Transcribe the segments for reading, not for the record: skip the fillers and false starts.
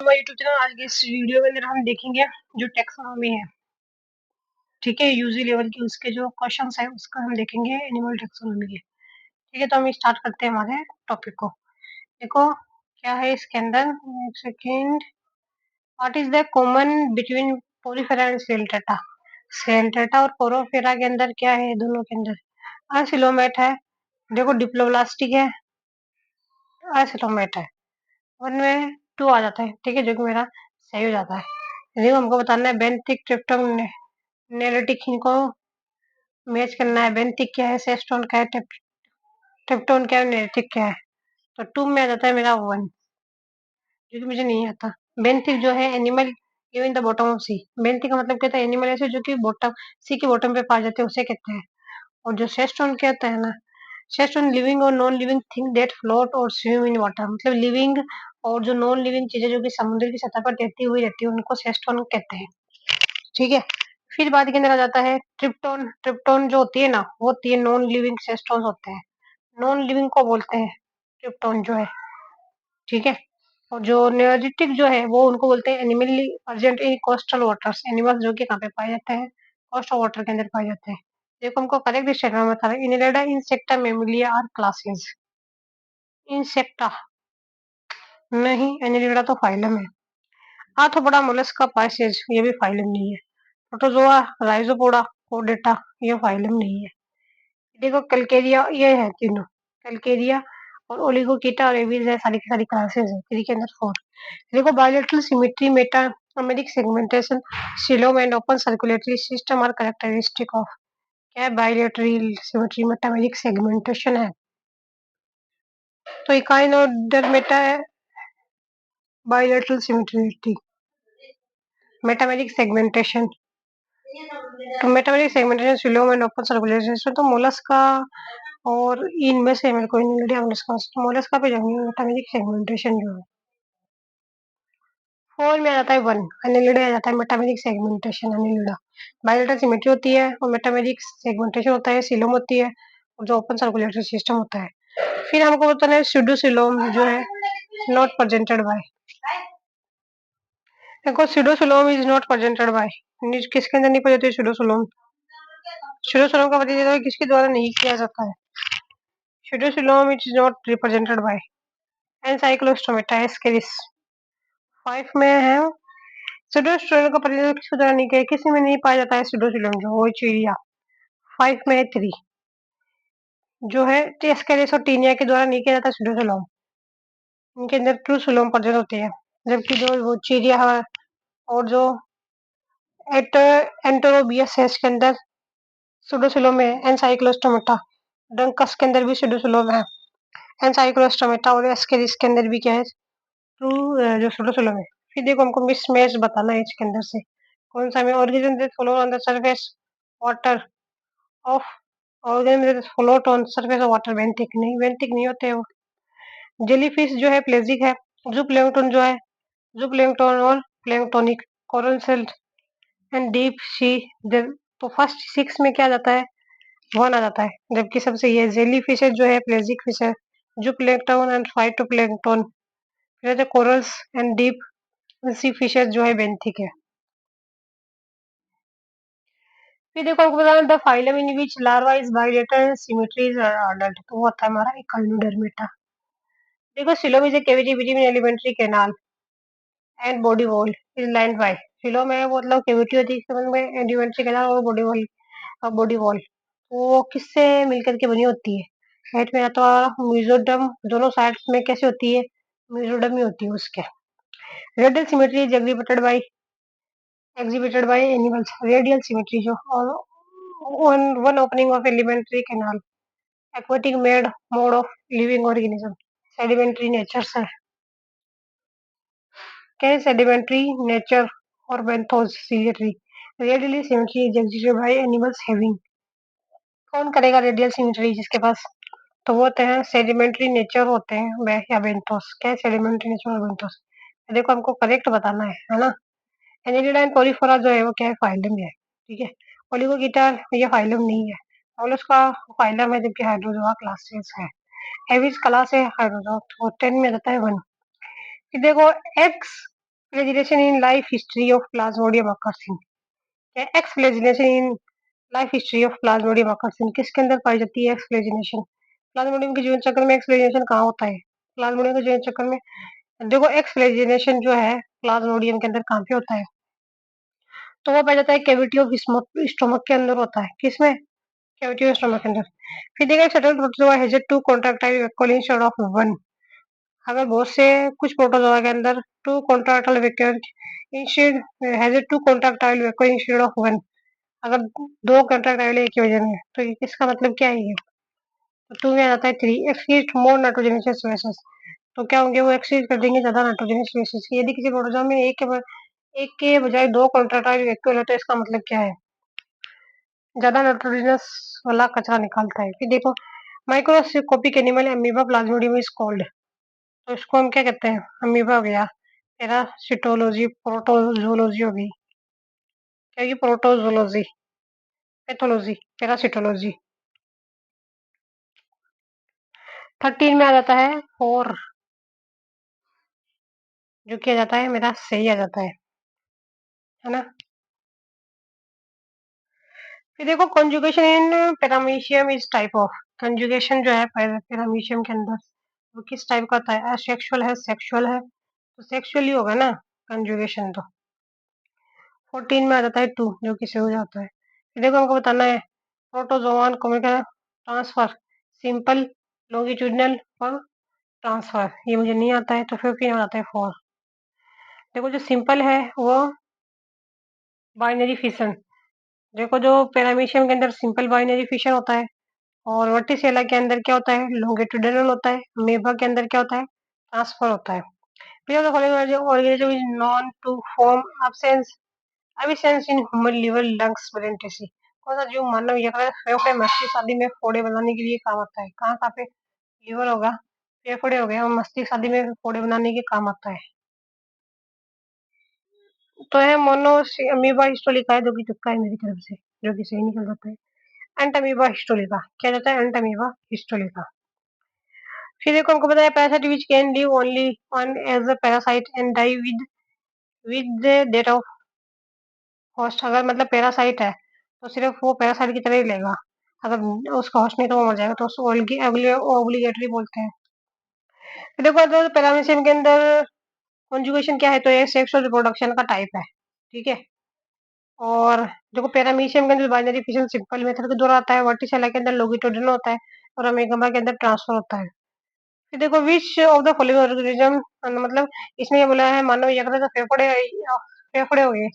हमारे YouTube channel. आज के इस वीडियो के अंदर हम देखेंगे जो टैक्सोनॉमी है, ठीक है, यूजी लेवल की उसके जो क्वेश्चंस है उसका हम देखेंगे एनिमल टैक्सोनॉमी के। ठीक है, तो हम स्टार्ट करते हैं हमारे टॉपिक को। देखो क्या है इसके अंदर, एक second. What is the common between Porifera and सेल्टेटा? सेल्टेटा और पोरोफेरा के अंदर क्या है? दोनों के अंदर असिलोमेट है। देखो डिप्लोब्लास्टिक है, असिलोमेट है। वन में 2 आ जाता है, ठीक है, जो कि मेरा सही हो जाता है। देखो हमको बताना है बेंथिक, ट्रिप्टोन, नेरेटिक, इनको मैच करना है। बेंथिक क्या है, सेस्टोन क्या है, ट्रिप्टोन क्या है, नेरेटिक क्या है। तो 2 में आ जाता है मेरा 1, जो कि मुझे नहीं आता। बेंथिक जो है animal live in the bottom of sea. Benthic का मतलब कहता है एनिमल ऐसे जो कि बॉटम सी के बॉटम पे पाए जाते हैं, उसे कहते हैं। और जो सेस्टोन कहता है ना, सेस्टोन लिविंग और non living thing that float और स्विम इन वाटर, मतलब लिविंग और जो नॉन लिविंग चीजें जो कि समुद्र की सतह पर तैरती हुई रहती है उनको सेस्टोन कहते हैं, ठीक है। फिर बाद के अंदर आ जाता है ट्रिप्टोन। ट्रिप्टोन जो होती है ना, वो होती है नॉन लिविंग, सेस्टोन होते हैं नॉन लिविंग को बोलते हैं ट्रिप्टोन जो है, ठीक है। और जो नेरिटिक जो है वो उनको बोलते हैं animally present in coastal waters, animals जो कि कहाँ पे पाए जाते हैं, कोस्टल वाटर के अंदर पाए जाते हैं। देखो हमको करेक्ट स्टेटमेंट बता रहा है, annelida insecta mammalia are classes. Insecta नहीं, एनिलिडा तो फाइलम है। आर्थ्रोपोडा मोलस्का पाइसेज, ये भी फाइलम नहीं है। प्रोटोजोआ, राइजोपोडा, कोडेटा, ये फाइलम नहीं है। देखो कल्केरिया, ये है तीनों, कल्केरिया और ओलिगोकीटा और एविस है, सारी की सारी क्लासेस है। 3 के अंदर 4। देखो bilateral symmetry, metameric segmentation, coelom and open circulatory system are characteristic of. क्या है? बायोलेटरल सिमेट्री, मेटामेरिक सेगमेंटेशन है। तो इकाइनोडर्मेटा है बायोलेटरल सिमेट्री, मेटामेरिक सेगमेंटेशन। तो metameric segmentation, coelom and open circulation, तो मोलस्का और इनमें से मेरे को इनलिडा मोलस्का, तो मोलस्का पे जाऊंगी। मेटामेरिक सेगमेंटेशन जो है 4 में आ जाता है 1, एनिलिडा आ जाता है metameric segmentation, Annelida. Bilateral symmetry होती है और मेटामेरिक सेगमेंटेशन होता है, सिलोम होती है और जो ओपन सर्कुलेटरी सिस्टम होता है। फिर हमको बताना है स्यूडोसिलोम जो है नॉट प्रेजेंटेड बाय। देखो pseudocoelom is not presented by, किसके अंदर नहीं प्रेजेंट है स्यूडोसिलोम? स्यूडोसिलोम का प्रतिनिधित्व किसके द्वारा नहीं किया जाता है? Pseudocoelom is not represented by and cyclostomata ascaris. 5 में है स्यूडोसिलोम का प्रतिनिधित्व किसके द्वारा नहीं किया, किसी में नहीं पाया जाता है स्यूडोसिलोम, जो वो चिड़िया। 5 में है 3 जो है एस्केरिस और टीनिया के द्वारा नहीं किया जाता स्यूडोसिलोम, इनके अंदर ट्रूसिलोम प्रेजेंट होती है। जबकि जो वो चिड़िया है और जो एंटरोबियस है इसके अंदर स्यूडोसिलोम है। एनसाइक्लोस्टोमेटा, डंकस के अंदर भी स्यूडोसिलोम है। एनसाइक्लोस्टोमेटा और एस्केरिस के अंदर भी क्या है, ट्रू जो स्यूडोसिलोम है। फिर देखो हमको मिसमैच बताना है इसके अंदर से कौन सा में। Organism that float on the surface water of, organism that float on surface of water, benthic नहीं, बेंथिक नहीं होते वो। जेलीफिश जो है प्लेजिक है। जूप्लैंक्टन जो है, जूप्लैंक्टन और planktonic, coral shell and deep sea. तो फर्स्ट 6 में क्या जाता है, 1 आ जाता है। जबकि सबसे ये जेली फिश जो है प्लेजिक फिश है। जो प्लैंक्टन एंड फाइटोप्लैंक्टन, फिर corals and deep C fishes जो है बेंथिक है। फिर देखो हमको बताना the phylum in which larva is bilateral symmetry is ordered, तो वो होता है हमारा इकाइनोडर्मेटा। देखो coelom is a cavity between alimentary canal and body wall is lined by. Coelom है वो मतलब कैविटी होती है इसके अंदर में एलिमेंट्री कैनाल और बॉडी वॉल, बॉडी वॉल वो किससे मिलकर के बनी होती है? हेड में तो मेसोडर्म, दोनों साइड्स में कैसे होती है, मेसोडर्म ही होती है उसके। Radial symmetry is exhibited by animals, radial symmetry जो, और one opening of elementary canal, aquatic mode of living organism, sedimentary nature है। क्या है sedimentary nature और benthos ciliary? Radially symmetry is exhibited by animals having, कौन करेगा radial symmetry जिसके पास, तो वो होते हैं सेडिमेंट्री नेचर होते हैं वे या बेंथोस। क्या है सेडिमेंट्री नेचर और बेंथोस? देखो हमको करेक्ट बताना है ना। एनिलिडा एंड पॉलीफोरा जो है वो क्या है, फाइलम है, ठीक है। ओलिगोगिटार ये फाइलम नहीं है, मोलस्का फाइलम है, जबकि हाइड्रोजोआ क्लासेस है। एविस क्लास है, हाइड्रोजोआ, तो 10 में रहता है 1। फिर देखो exflagellation in life history of plasmodium occurs in. Exflagellation in life history of plasmodium occurs in किसके अंदर पाई जाती है एक्स फ्लैजिलेशन? प्लाज्मोडियम के जीवन चक्र में एक्स फ्लैजिलेशन कहाँ होता है? प्लाज्मोडियम के जीवन चक्र में देखो एक्स फ्लैजिलेशन जो है प्लाज्मोडियम के अंदर कहाँ पे होता है? तो वो पाया जाता है कैविटी ऑफ स्टोमक के अंदर होता है। किसमें? कैविटी ऑफ स्टोमक के अंदर। फिर देखिए shuttle protozoa has two contractile vacuole instead of one. अगर बहुत से कुछ प्रोटोजोआ के अंदर two contractile vacuole instead has two contractile vacuole instead of one. अगर दो कॉन्ट्रैक्टाइल एक ही वजन है तो ये किसका मतलब क्या है ये? तो टू में आ जाता है थ्री एक्सक्रीट मोर नाइट्रोजनस गैसेस। तो क्या होंगे वो एक्सक्रीट कर देंगे ज्यादा नाइट्रोजनस गैसेस। यदि किसी प्रोटोजोआ में एक के बजाय दो कॉन्ट्रैक्टाइल वैक्यूल है तो इसका मतलब क्या है? ज्यादा नाइट्रोजनस वाला कचरा निकालता है। फिर देखो microscopic animal amoeba Plasmodium is called. तो इसको हम क्या कहते हैं? अमीबा हो गया, पैरासिटोलॉजी, प्रोटोजोलॉजी हो गई, क्या ये प्रोटोजोलॉजी, पैथोलॉजी, पैरासिटोलॉजी। 13 में आ जाता है फोर, जो किया जाता है मेरा सही आ जाता है ना। फिर देखो conjugation in paramecium is type of. Conjugation जो है पैरामीशियम के अंदर वो किस टाइप का होता है? असेक्सुअल है, सेक्सुअल है? तो सेक्सुअल ही होगा ना कंजुगेशन तो। 14 में आ जाता है टू, जो कि से हो जाता है। फिर देखो हमको बताना है protozoan chemical transfer, simple, longitudinal और ट्रांसफर। ये मुझे नहीं आता है तो 15 में आता है फोर। देखो जो सिंपल है वो बाइनरी फिशन। देखो जो पैरामीशियम के अंदर सिंपल बाइनरी फिशन होता है और वर्टिसेला के अंदर क्या होता है? लॉन्गिट्यूडिनल होता है। अमीबा के अंदर क्या होता है? ट्रांसफर होता है। फिर organism is known to form abscess एविसेंस in human liver lungs brain tissue. कौन सा जीव मानव यकृत फेफड़े मस्तिष्क आदि में फोड़े बनाने के लिए काम आता है? कहाँ कहाँ पे? लिवर होगा, फेफड़े हो गए और मस्तिष्क आदि में फोड़े बनाने के काम आता है। तो है मोनो अमीबा हिस्टोलिका है, जो कि तुक्का है मेरी तरफ से, जो कि सही निकल जाता है। एंट अमीबा हिस्टोलिका क्या जाता है? Entamoeba histolytica. फिर देखो हमको बताया parasite which can live only on as a parasite and die with death of host. अगर मतलब पैरासाइट है तो सिर्फ वो पैरासाइट की तरह ही लेगा, अगर उसका होस्ट नहीं तो वो मर जाएगा, तो उसको ऑब्लिगेटरी बोलते हैं। फिर देखो तो पैरामीशियम के अंदर कॉन्जुगेशन क्या है? तो ये सेक्सुअल रिप्रोडक्शन का टाइप है, ठीक है। और देखो पैरामीशियम के अंदर बाइनरी फिशन सिंपल मेथड के द्वारा आता है, वर्टिसेला के अंदर लॉन्गिट्यूडिनल होता है और अमेगमा के अंदर ट्रांसफर होता है। फिर देखो which of the following organism, मतलब इसमें ये बोला है मानव यकृत फेफड़े फेफड़े हो गए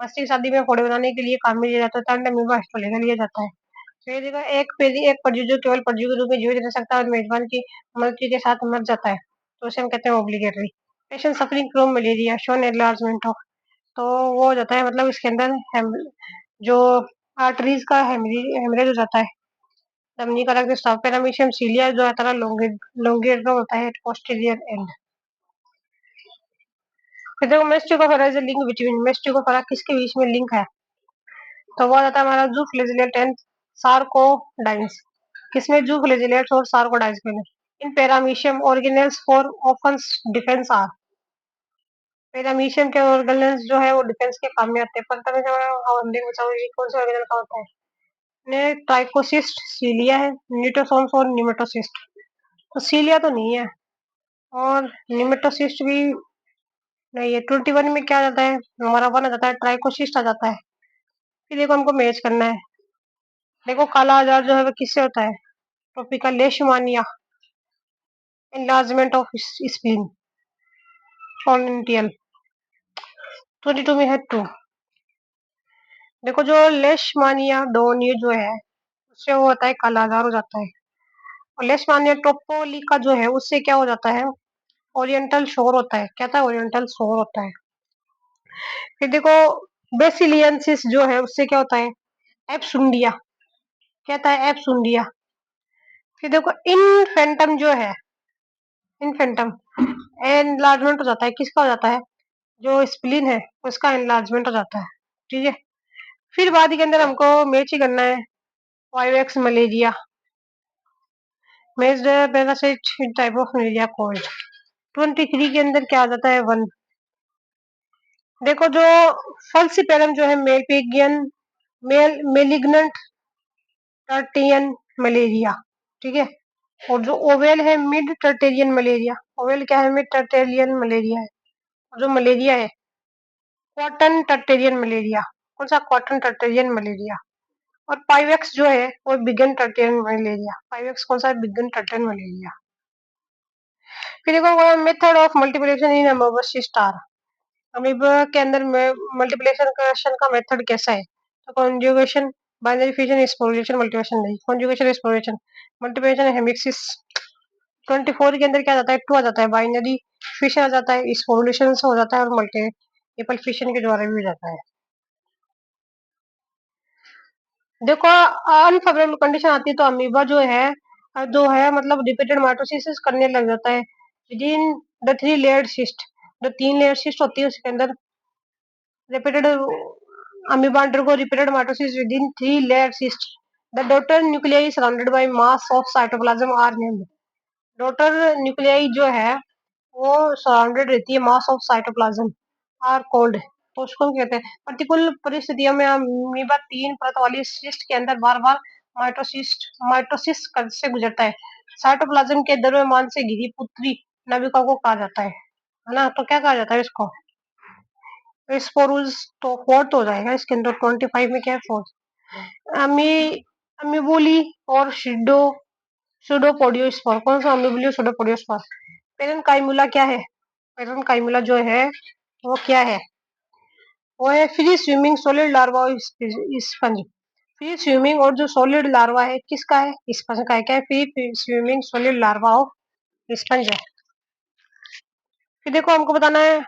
मस्तिष्क आदि में फोड़े बनाने के लिए काम में लिया जाता है, तंड अमीबा हिस्टोलिका लिया जाता है। फिर देखो एक परजीवी जो केवल परजीवी के रूप में जीवित रह सकता है और मेजबान की मृत्यु के साथ मर जाता है, तो उसे हम कहते हैं obligatory. Patient suffering from malaria shown enlargement of. तो वो हो जाता है मतलब इसके अंदर जो आर्टरीज का हेमरेज हो जाता है, धमनी का रक्त स्राव। पैरामीशियम सीलिया जो है तरह लोंगेटो होता है पोस्टीरियर एंड। फिर देखो मेस्टिकोफेरा इज लिंक बिटवीन, मेस्टिकोफेरा किसके बीच में लिंक है? तो वो आ जाता है हमारा जू फ्लैजिलेट एंड सार्कोडाइन्स। किसमें? जू फ्लैजिलेट्स और सार्कोडाइन्स में। In paramecium organelles for often defence are. Paramecium के ऑर्गेनेल्स जो है वो डिफेंस के काम में आते हैं। पर तभी हम देख बचाओ ये कौन से ऑर्गेनल का होता है? ने ट्राइकोसिस्ट सीलिया है, न्यूटोसोम्स और निमेटोसिस्ट। तो सीलिया तो नहीं है और निमेटोसिस्ट भी नहीं है। 21 में क्या आ जाता है? हमारा वन आ जाता है, ट्राइकोसिस्ट आ जाता है। फिर देखो हमको मैच करना है। देखो काला आजार जो है वो किससे होता है? Tropical leishmania, enlargement of spleen, पोनेंटियल। 22 में है टू। देखो जो लेशमानिया डोनियो जो है उससे वो होता है काला आजार हो जाता है। और लेशमानिया टोपोलिका जो है उससे क्या हो जाता है? ओरिएंटल शोर होता है। क्या था? ओरिएंटल शोर होता है। फिर देखो बेसिलियंसिस जो है उससे क्या होता है? एप्सुंडिया। क्या था? एप्सुंडिया। फिर देखो इनफेंटम जो है, इनफेंटम एनलार्जमेंट हो जाता है। किसका हो जाता है? जो स्प्लीन है उसका एनलार्जमेंट हो जाता है, ठीक है। फिर बाद के अंदर हमको मैच ही करना है। Vivax malaria match parasite type of malaria cold. 23 के अंदर क्या आ जाता है? वन। देखो जो फल्सिपेरम जो है मेलपिगियन मेलिग्नेंट टर्टेरियन मलेरिया, ठीक है। और जो ओवेल है मिड टर्टेरियन मलेरिया, ओवेल क्या है, मिड टर्टेरियन मलेरिया है। और जो मलेरिया है कॉटन टर्टेरियन मलेरिया, कौन सा, कॉटन टर्टेरियन मलेरिया। और पाइवेक्स जो है वो बिगन टर्टेरियन मलेरिया, पाइवेक्स कौन सा है, बिगन टर्टेरियन मलेरिया। फिर देखो method of multiplication in amoeba star, amoeba के अंदर मल्टीप्लिकेशन का मेथड कैसा है, तो कॉन्जुगेशन, बाइनरी फिजन, स्पोरेशन, मल्टीप्लिकेशन नहीं, कॉन्जुगेशन, स्पोरेशन, मल्टीप्लिकेशन, हेमिक्सिस। 24 के अंदर क्या आ जाता है, 2 आ जाता है, बाइनरी फिशन आ जाता है, स्पोरेशन हो जाता है, और मल्टीपल फिशन के द्वारा भी हो जाता है। देखो अनफेवरेबल कंडीशन आती है तो अमीबा जो है मतलब रिपीटेड माइटोसिस करने लग जाता है with in the 3 layered cyst, जो 3 लेयर सिस्ट होती है उसके अंदर repeated amoeba undergo repeated mitosis within 3-layer cyst. The daughter nuclei surrounded by mass of cytoplasm are named. Daughter nuclei जो है वो सराउंडेड रहती है mass of cytoplasm are called, तो उसको हम कहते हैं। प्रतिकूल परिस्थितियों में अमीबा 3 परत वाली सिस्ट के अंदर बार बार माइटोसिस से गुजरता है। साइटोप्लाज्म के द्रव्यमान से घिरी पुत्री नविका को कहा जाता है ना, तो क्या कहा जाता है इसको, स्पोरूल्स। तो फोर्थ हो जाएगा इसके अंदर, 25 में क्या है, फोर्थ। अमी अमीबोली और सुडोपोडियोस्पोर, कौन सा अमीबोली और सुडोपोडियोस्पोर। पेरन काइमुला क्या है, पेरन काइमुला जो है वो क्या है, वो है free swimming solid larva sponge. Free swimming और जो सॉलिड लार्वा है किसका है, स्पंज का है। क्या है, free swimming solid larva of sponge है। फिर देखो हमको बताना है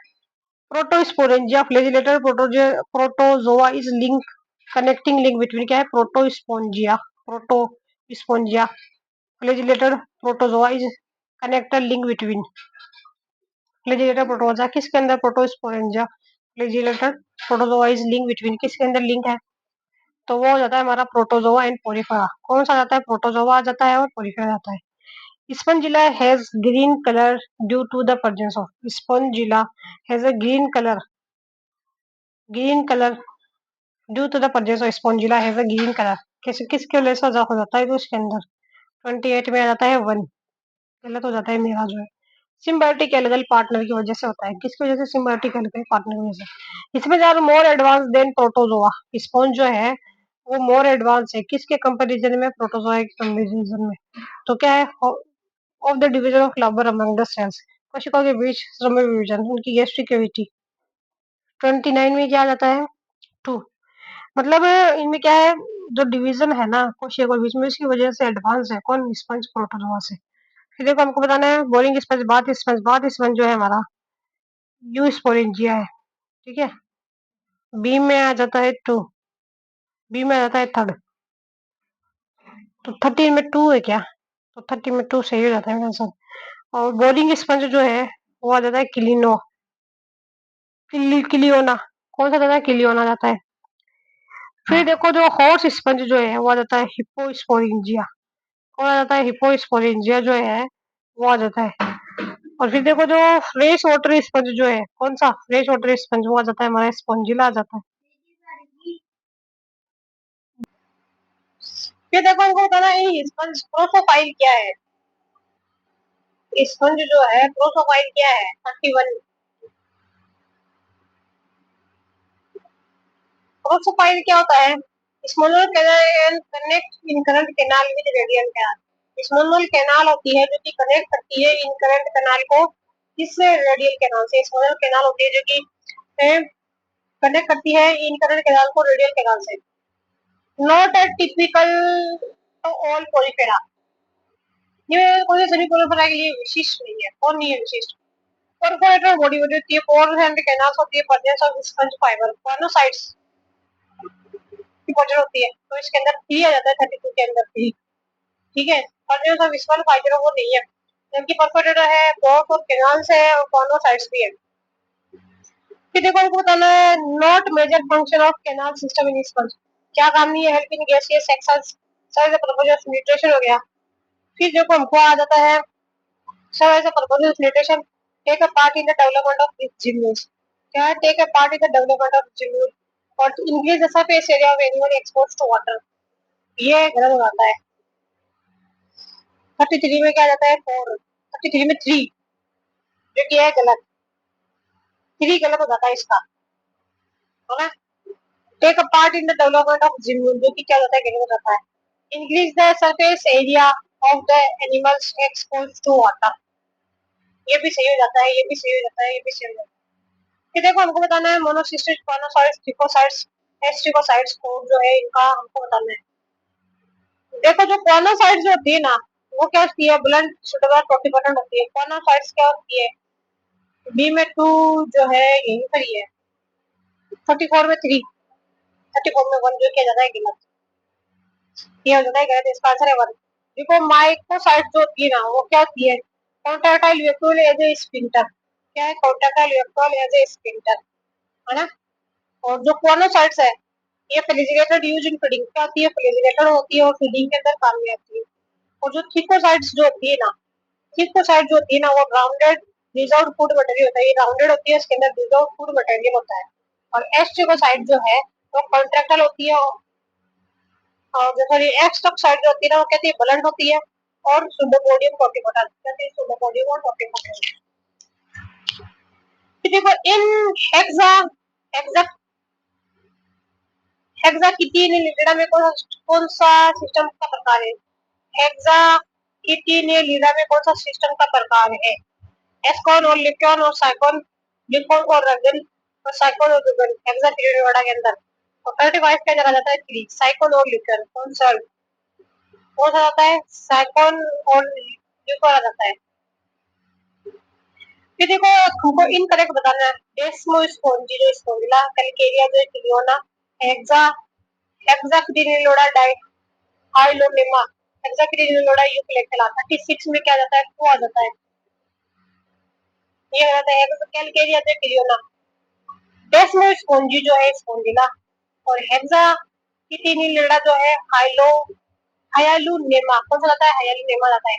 proterospongia flagellata protozoa is link connecting link between, क्या है, proterospongia flagellata protozoa is connected link between, flagellata protozoa किसके अंदर, proterospongia flagellata protozoa is link between, किसके अंदर लिंक है, तो वो हो जाता है हमारा प्रोटोजोआ एंड पोरिफेरा। कौन सा जाता है, प्रोटोजोआ आ जाता है और पोरिफेरा जाता है। Spongilla has green colour due to the presence of, spongilla has a green colour due to the presence of, spongilla has a green colour, किसके वजह से हो जाता है, तो इसके अंदर 28 में आ जाता है 1, गलत हो जाता है मेरा जो है। सिम्बायोटिक एल्गल पार्टनर की वजह से होता है, किसकी वजह से, सिम्बायोटिक एल्गल पार्टनर की वजह से। इसमें ज्यादा more advance than protozoa, sponge जो है वो मोर एडवांस है किसके कंपैरिजन में, प्रोटोजोआ के कंपैरिजन में। तो क्या है, of the division of labour among the cells, कोशिकाओं के बीच श्रम विभाजन, उनकी गैस्ट्रिक कैविटी। 29 में क्या आ जाता है, 2। मतलब इनमें क्या है, जो डिवीजन है ना कोशिका के बीच में, इसकी वजह से एडवांस है कौन, स्पंज प्रोटोजोआ से। फिर देखो हमको बताना है बोरिंग स्पंज, बाथ स्पंज जो है हमारा यू स्पोरेंजिया है, ठीक है। बी में आ जाता है 2, बी में आ जाता है 3rd, तो 13 में 2 है क्या, तो 13 में 2 सही हो जाता है आंसर। और बोरिंग स्पंज जो है वो आ जाता है किलियोना, कौन सा जाता है, किलियोना जाता है। फिर देखो जो हॉर्स स्पंज जो है वो आ जाता है हिप्पोस्पोरेंजिया, कौन आ जाता है, हिप्पोस्पोरेंजिया जो है वो आ जाता है। और फिर देखो जो फ्रेश वाटर स्पंज जो है, कौन सा, फ्रेश वाटर स्पंज वो आ जाता है हमारा स्पॉन्जिला आ जाता है। फिर देखो हमको बताना है स्पंज प्रोसोफाइल क्या है, स्पंज जो है प्रोसोफाइल क्या है, 31। प्रोसोफाइल क्या होता है, smaller canal connect incurrent canal with radial canal. Smaller canal होती है जो कि कनेक्ट करती है इनकरेंट कैनाल को किससे, रेडियल कैनाल से। स्मॉलर कैनाल होती है जो कि कनेक्ट करती है इनकरेंट कैनाल को रेडियल कैनाल से। Not a typical to all porifera, ये कौन से सभी पोलिफेरा के लिए विशिष्ट नहीं है, और नहीं है विशिष्ट। परफोरेटर बॉडी होती है, पोर्स एंड कैनाल्स होती है, प्रेजेंस ऑफ स्पंज फाइबर, कॉर्नोसाइट्स की प्रेजेंस होती है, तो इसके अंदर 3 आ जाता है 32 के अंदर 3, ठीक है। प्रेजेंस ऑफ स्पंज फाइबर वो नहीं है, जबकि परफोरेटर है, पोर्स और कैनाल्स है, और कॉर्नोसाइट्स भी है। फिर देखो हमको बताना है not major function of canal system in sponge, क्या काम नहीं है, helping gaseous sections, serve purpose of nutrition हो गया। फिर देखो हमको आ जाता है serve purpose of nutrition take a part in the development of this genes, क्या है, take a part in the development of gemmule और increase the surface area of animal exposed to water. ये गलत हो जाता है। 33 में क्या आ जाता है 4, 33 में 3, जो कि है गलत। 3 गलत हो जाता है इसका, है ना। Take a part in the development of gemmule, जो कि क्या होता है गलत हो जाता है। Increase the surface area of the animals exposed to water, ये भी सही हो जाता है, ये भी सही हो जाता है, ये भी सही हो जाता है। कि देखो हमको बताना है मोनोसिस्टिक, कॉर्नोसाइट्स, ट्रिकोसाइट्स, एस्ट्रिकोसाइट्स को जो है इनका हमको बताना है। देखो जो कॉर्नोसाइट्स जो होती है ना, वो क्या होती है, ब्लंट सुटेबल प्रोटीपटेंट होती है। कॉर्नोसाइट्स क्या होती है, बी में 2 जो है यही पर ही है। 34 में 3, 34 में 1, जो किया जाता है गिनत, ये हो जाता है गलत, इसका आंसर है 1। देखो माइक्रोसाइट्स जो होती है ना, वो क्या होती है, contractile vacuole as a sphincter. क्या है, contractile vacuole as a sphincter, है ना। और जो कॉर्नोसाइट्स है, ये फ्लैजिलेटेड यूज इन फीडिंग, क्या होती है, फ्लैजिलेटेड होती है और फीडिंग के अंदर काम में आती है। और जो थिकोसाइट्स जो होती है ना, थिकोसाइट जो होती है ना, वो राउंडेड डिजॉल्व्ड फूड मटेरियल होता है, ये राउंडेड होती है, इसके अंदर डिजॉल्व्ड फूड मटेरियल होता है। और एस्ट्रिकोसाइट जो है वो कॉन्ट्रैक्टाइल होती है, और जो सॉरी एक्सटोक्साइट जो होती है ना, वो कहती है ब्लंट होती है। और सुडोपोडियम टॉपिकोटा कहते हैं, सुडोपोडियम और टॉपिकोटा। देखो इन हेक्सा हेक्सा हेक्साकिटिनेलिडा में कौन सा सिस्टम का प्रकार है। हेक्साकिटिनेलिडा में कौन सा सिस्टम का प्रकार है। एस्कॉन और लिक्योन और साइकोन, लिकोन और रगन और साइकोन और रुगन हेक्साकिटिनेलिडा के अंदर। और 35 का चला जाता है 3, साइकोन और लिक्योन कौन सा जाता है, साइकोन और लिक्योन आ जाता है। फिर देखो हमको इनकरेक्ट बताना है। डेस्मोस्पोंजी जो स्पोंजिला, कैलकेरिया जो क्लियोना, हेक्सा हेक्साकिटिनेलिडा डाई हाइलोनेमा, हेक्साकिटिनेलिडा यूक्लेक्टला। 36 में क्या जाता है, 2 आ जाता है, ये आ जाता है कैलकेरिया जो क्लियोना। डेस्मोस्पोंजी जो है स्पोंजिला, और हेक्साकिटिनेलिडा जो है हायालुनेमा, कौन सा जाता है, हायालुनेमा जाता है।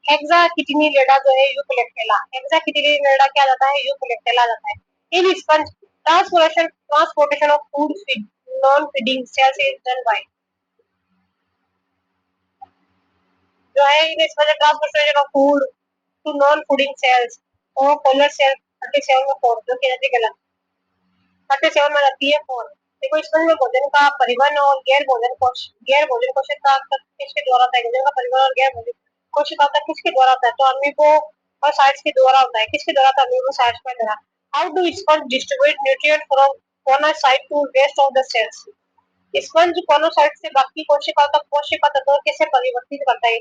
हेक्साकिटिनेलिडा जो है यूक्लेक्टेला, हेक्साकिटिनेलिडा क्या जाता है, यूक्लेक्टेला जाता है। In sponge transportation of food feed non feeding cells is done by, जो है in sponge transportation of food to non fooding cells और पोलर सेल 37 में 4, जो कि जाती है गलत। 37 में जाती है 4। देखो स्पंज में भोजन का परिवहन और गैर भोजन कोशिका तक किसके द्वारा होता है, भोजन का परिवहन और गैर भोजन कोशिका तक किसके द्वारा होता है, तो अमीबो और साइट्स के द्वारा होता है। किसके द्वारा, तो अमीबो साइट्स के द्वारा। How do sponge distribute nutrient from choanocyte to rest of the cells. Sponge choanocyte से बाकी कोशिकाओं तक पोषक तत्व कैसे परिवर्तित करता है।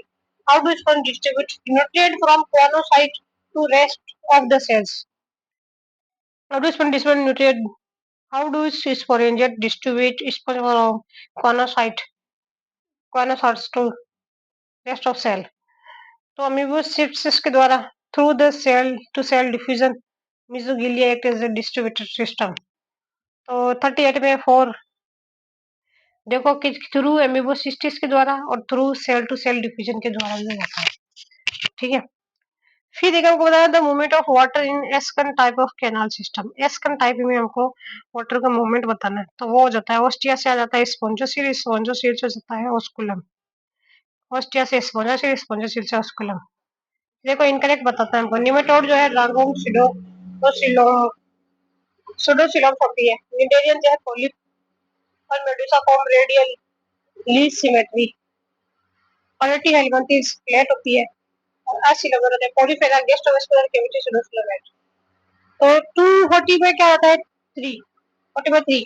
How do sponge distribute nutrient from choanocyte to rest of the cells. How do sponge distribute nutrient, how do sporangiate distribute sponge from choanocyte choanocytes to rest of cell, तो अमीबोसिट्स के द्वारा through the cell to cell diffusion mesoglea act as a distributed system. तो 38 में 4, देखो कि through एमिबोसिस्टिस के द्वारा और through cell to cell diffusion के द्वारा भी होता है, ठीक है। फिर देखो हमको बताया the movement of water in ascon type of canal system. Ascon type में हमको वाटर का मूवमेंट बताना है, तो वो हो जाता है ऑस्टिया से आ जाता है स्पोंजोसील, स्पोंजोसील से जाता है ऑस्कुलम, ऑस्टिया से स्पोंजोसील, स्पोंजोसील से ऑस्कुलम। देखो इनकरेक्ट बताता है हमको, निमेटोड जो है ड्रागोन सुडोसिलोम होती है। निडेरियन जो है पोलिप और medusa form radially symmetry. Platyhelminthes flat होती है और एसिलोमेट होते हैं। Porifera gastrovascular cavity pseudocoelomate. तो 240 में क्या होता है 3, 40 में 3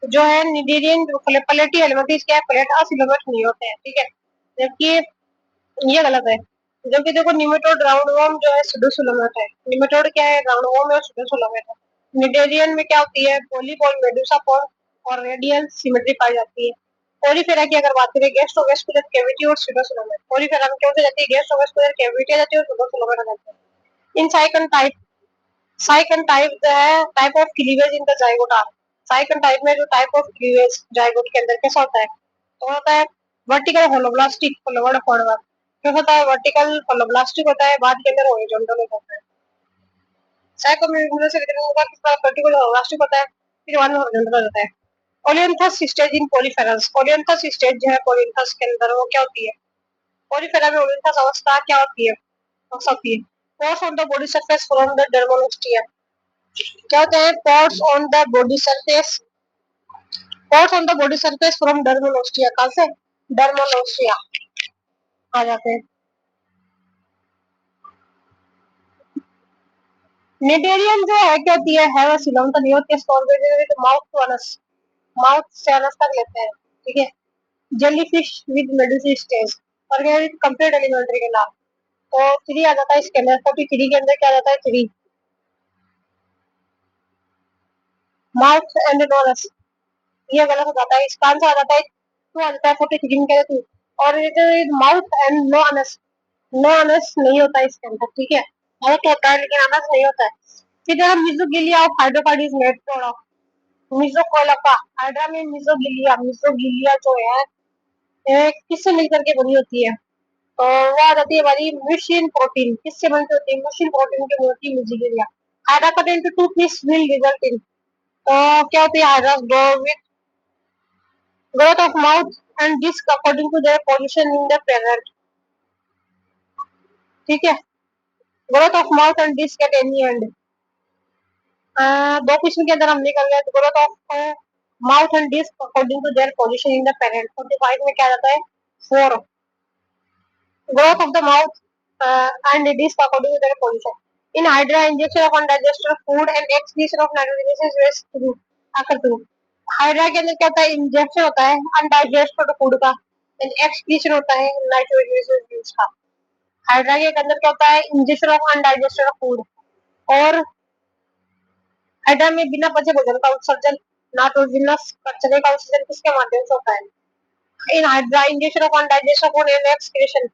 जो है निडेरियन क्वालिटी हेलमिंथेस क्या है, फ्लैट एसिलोमेट नहीं होते हैं, ठीक है। जबकि ये गलत है, जबकि देखो निमेटोड राउंडवॉर्म जो है सुडोसिलोमेट है। निमेटोड क्या है, राउंडवॉर्म है और सुडोसिलोमेट है। निडेरियन में क्या होती है, पोलिप और मेडुसा फॉर्म और रेडियल सिमेट्री पाई जाती है। पॉलीफेरा की अगर बात करें, गेस्ट्रोवेस्कुलर कैविटी और सुडोसिलोमेट। पॉलीफेरा में क्या हो जाती है, गेस्ट्रोवेस्कुलर कैविटी आ जाती है और सुडोसिलोमेट आ जाती है। इन साइकन टाइप जो है type of cleavage in the zygote are. Sycon type में जो टाइप ऑफ क्लीवेज जाइगोट के अंदर कैसा होता है, तो होता है वर्टिकल होलोब्लास्टिक फॉरवर्ड फॉरवर्ड। क्या होता है, वर्टिकल होलोब्लास्टिक होता है, बाद के अंदर हॉरिजॉन्टल होता है। साइकोम्यूलर से का किस पर्टिकुलर राष्ट्र पता है, फिर वन हॉरिजॉन्टल होता है। ओलियंथस स्टेज इन पॉलीफेरस, ओलियंथस स्टेज जो है पॉलीफेरस के अंदर वो क्या होती है, पॉलीफेरा में ओलियंथस अवस्था क्या होती है, होती है। Pores on the body surface from the dermal ostia, क्या होते हैं pores on the body surface, pores on the body surface from dermal ostia, कहां से, डर्मल ओस्टिया आ जाते हैं। नेटेरियन जो है क्या होती है, हैवासिलम तो नहीं होती है, scorpion mouth to anus, mouth से अनस तक लेते हैं, ठीक है। जेलीफिश विद मेडुसी स्टेज, और ये कंप्लीट एलिमेंट्री के नाम, तो 3 आ जाता है इसके अंदर, 43 के अंदर क्या आ जाता है 3, माउथ एंड नोरस, ये गलत हो जाता है, इसका आंसर आ जाता है 2 आ जाता है, 43 में क्या है 2, और ये जो mouth and no anus, no anus नहीं होता है इसके अंदर, ठीक है, माउथ होता है लेकिन अनस नहीं होता है। फिर जब mesoglea of hydrocard is made of, मिजोकोलका, हाइड्रा में मिजोगिलिया, मिजोगिलिया जो है किससे मिलकर के बनी होती है, तो वो आ जाती है हमारी म्यूसिन प्रोटीन, किससे बनती होती है, म्यूसिन प्रोटीन की बनती है mesoglea. Hydra cut into 2 piece will result in, तो क्या होती है hydra grow with growth of mouth and disc according to their position in the parent, ठीक है, growth of mouth and disc at any end, दो question के अंदर हम निकल गए, growth of mouth and disc according to their position in the parent, 45 में क्या आता है 4, growth of the mouth and disc according to their position in hydra, injection of undigested food and excretion of nitrogenous waste through आकर through, hydra के अंदर क्या होता है, इंजेक्शन होता है अनडाइजेस्टेड फूड का, एक्सक्रीशन होता है नाइट्रोजनस वेस्ट का। हाइड्रा के अंदर क्या होता है, इंजेक्शन ऑफ अनडाइजेस्टेड फूड, और हाइड्रा में बिना पचे भोजन का उत्सर्जन, नाइट्रोजनस कचरे का उत्सर्जन किसके माध्यम से होता है, in hydra injection of undigested food and excretion,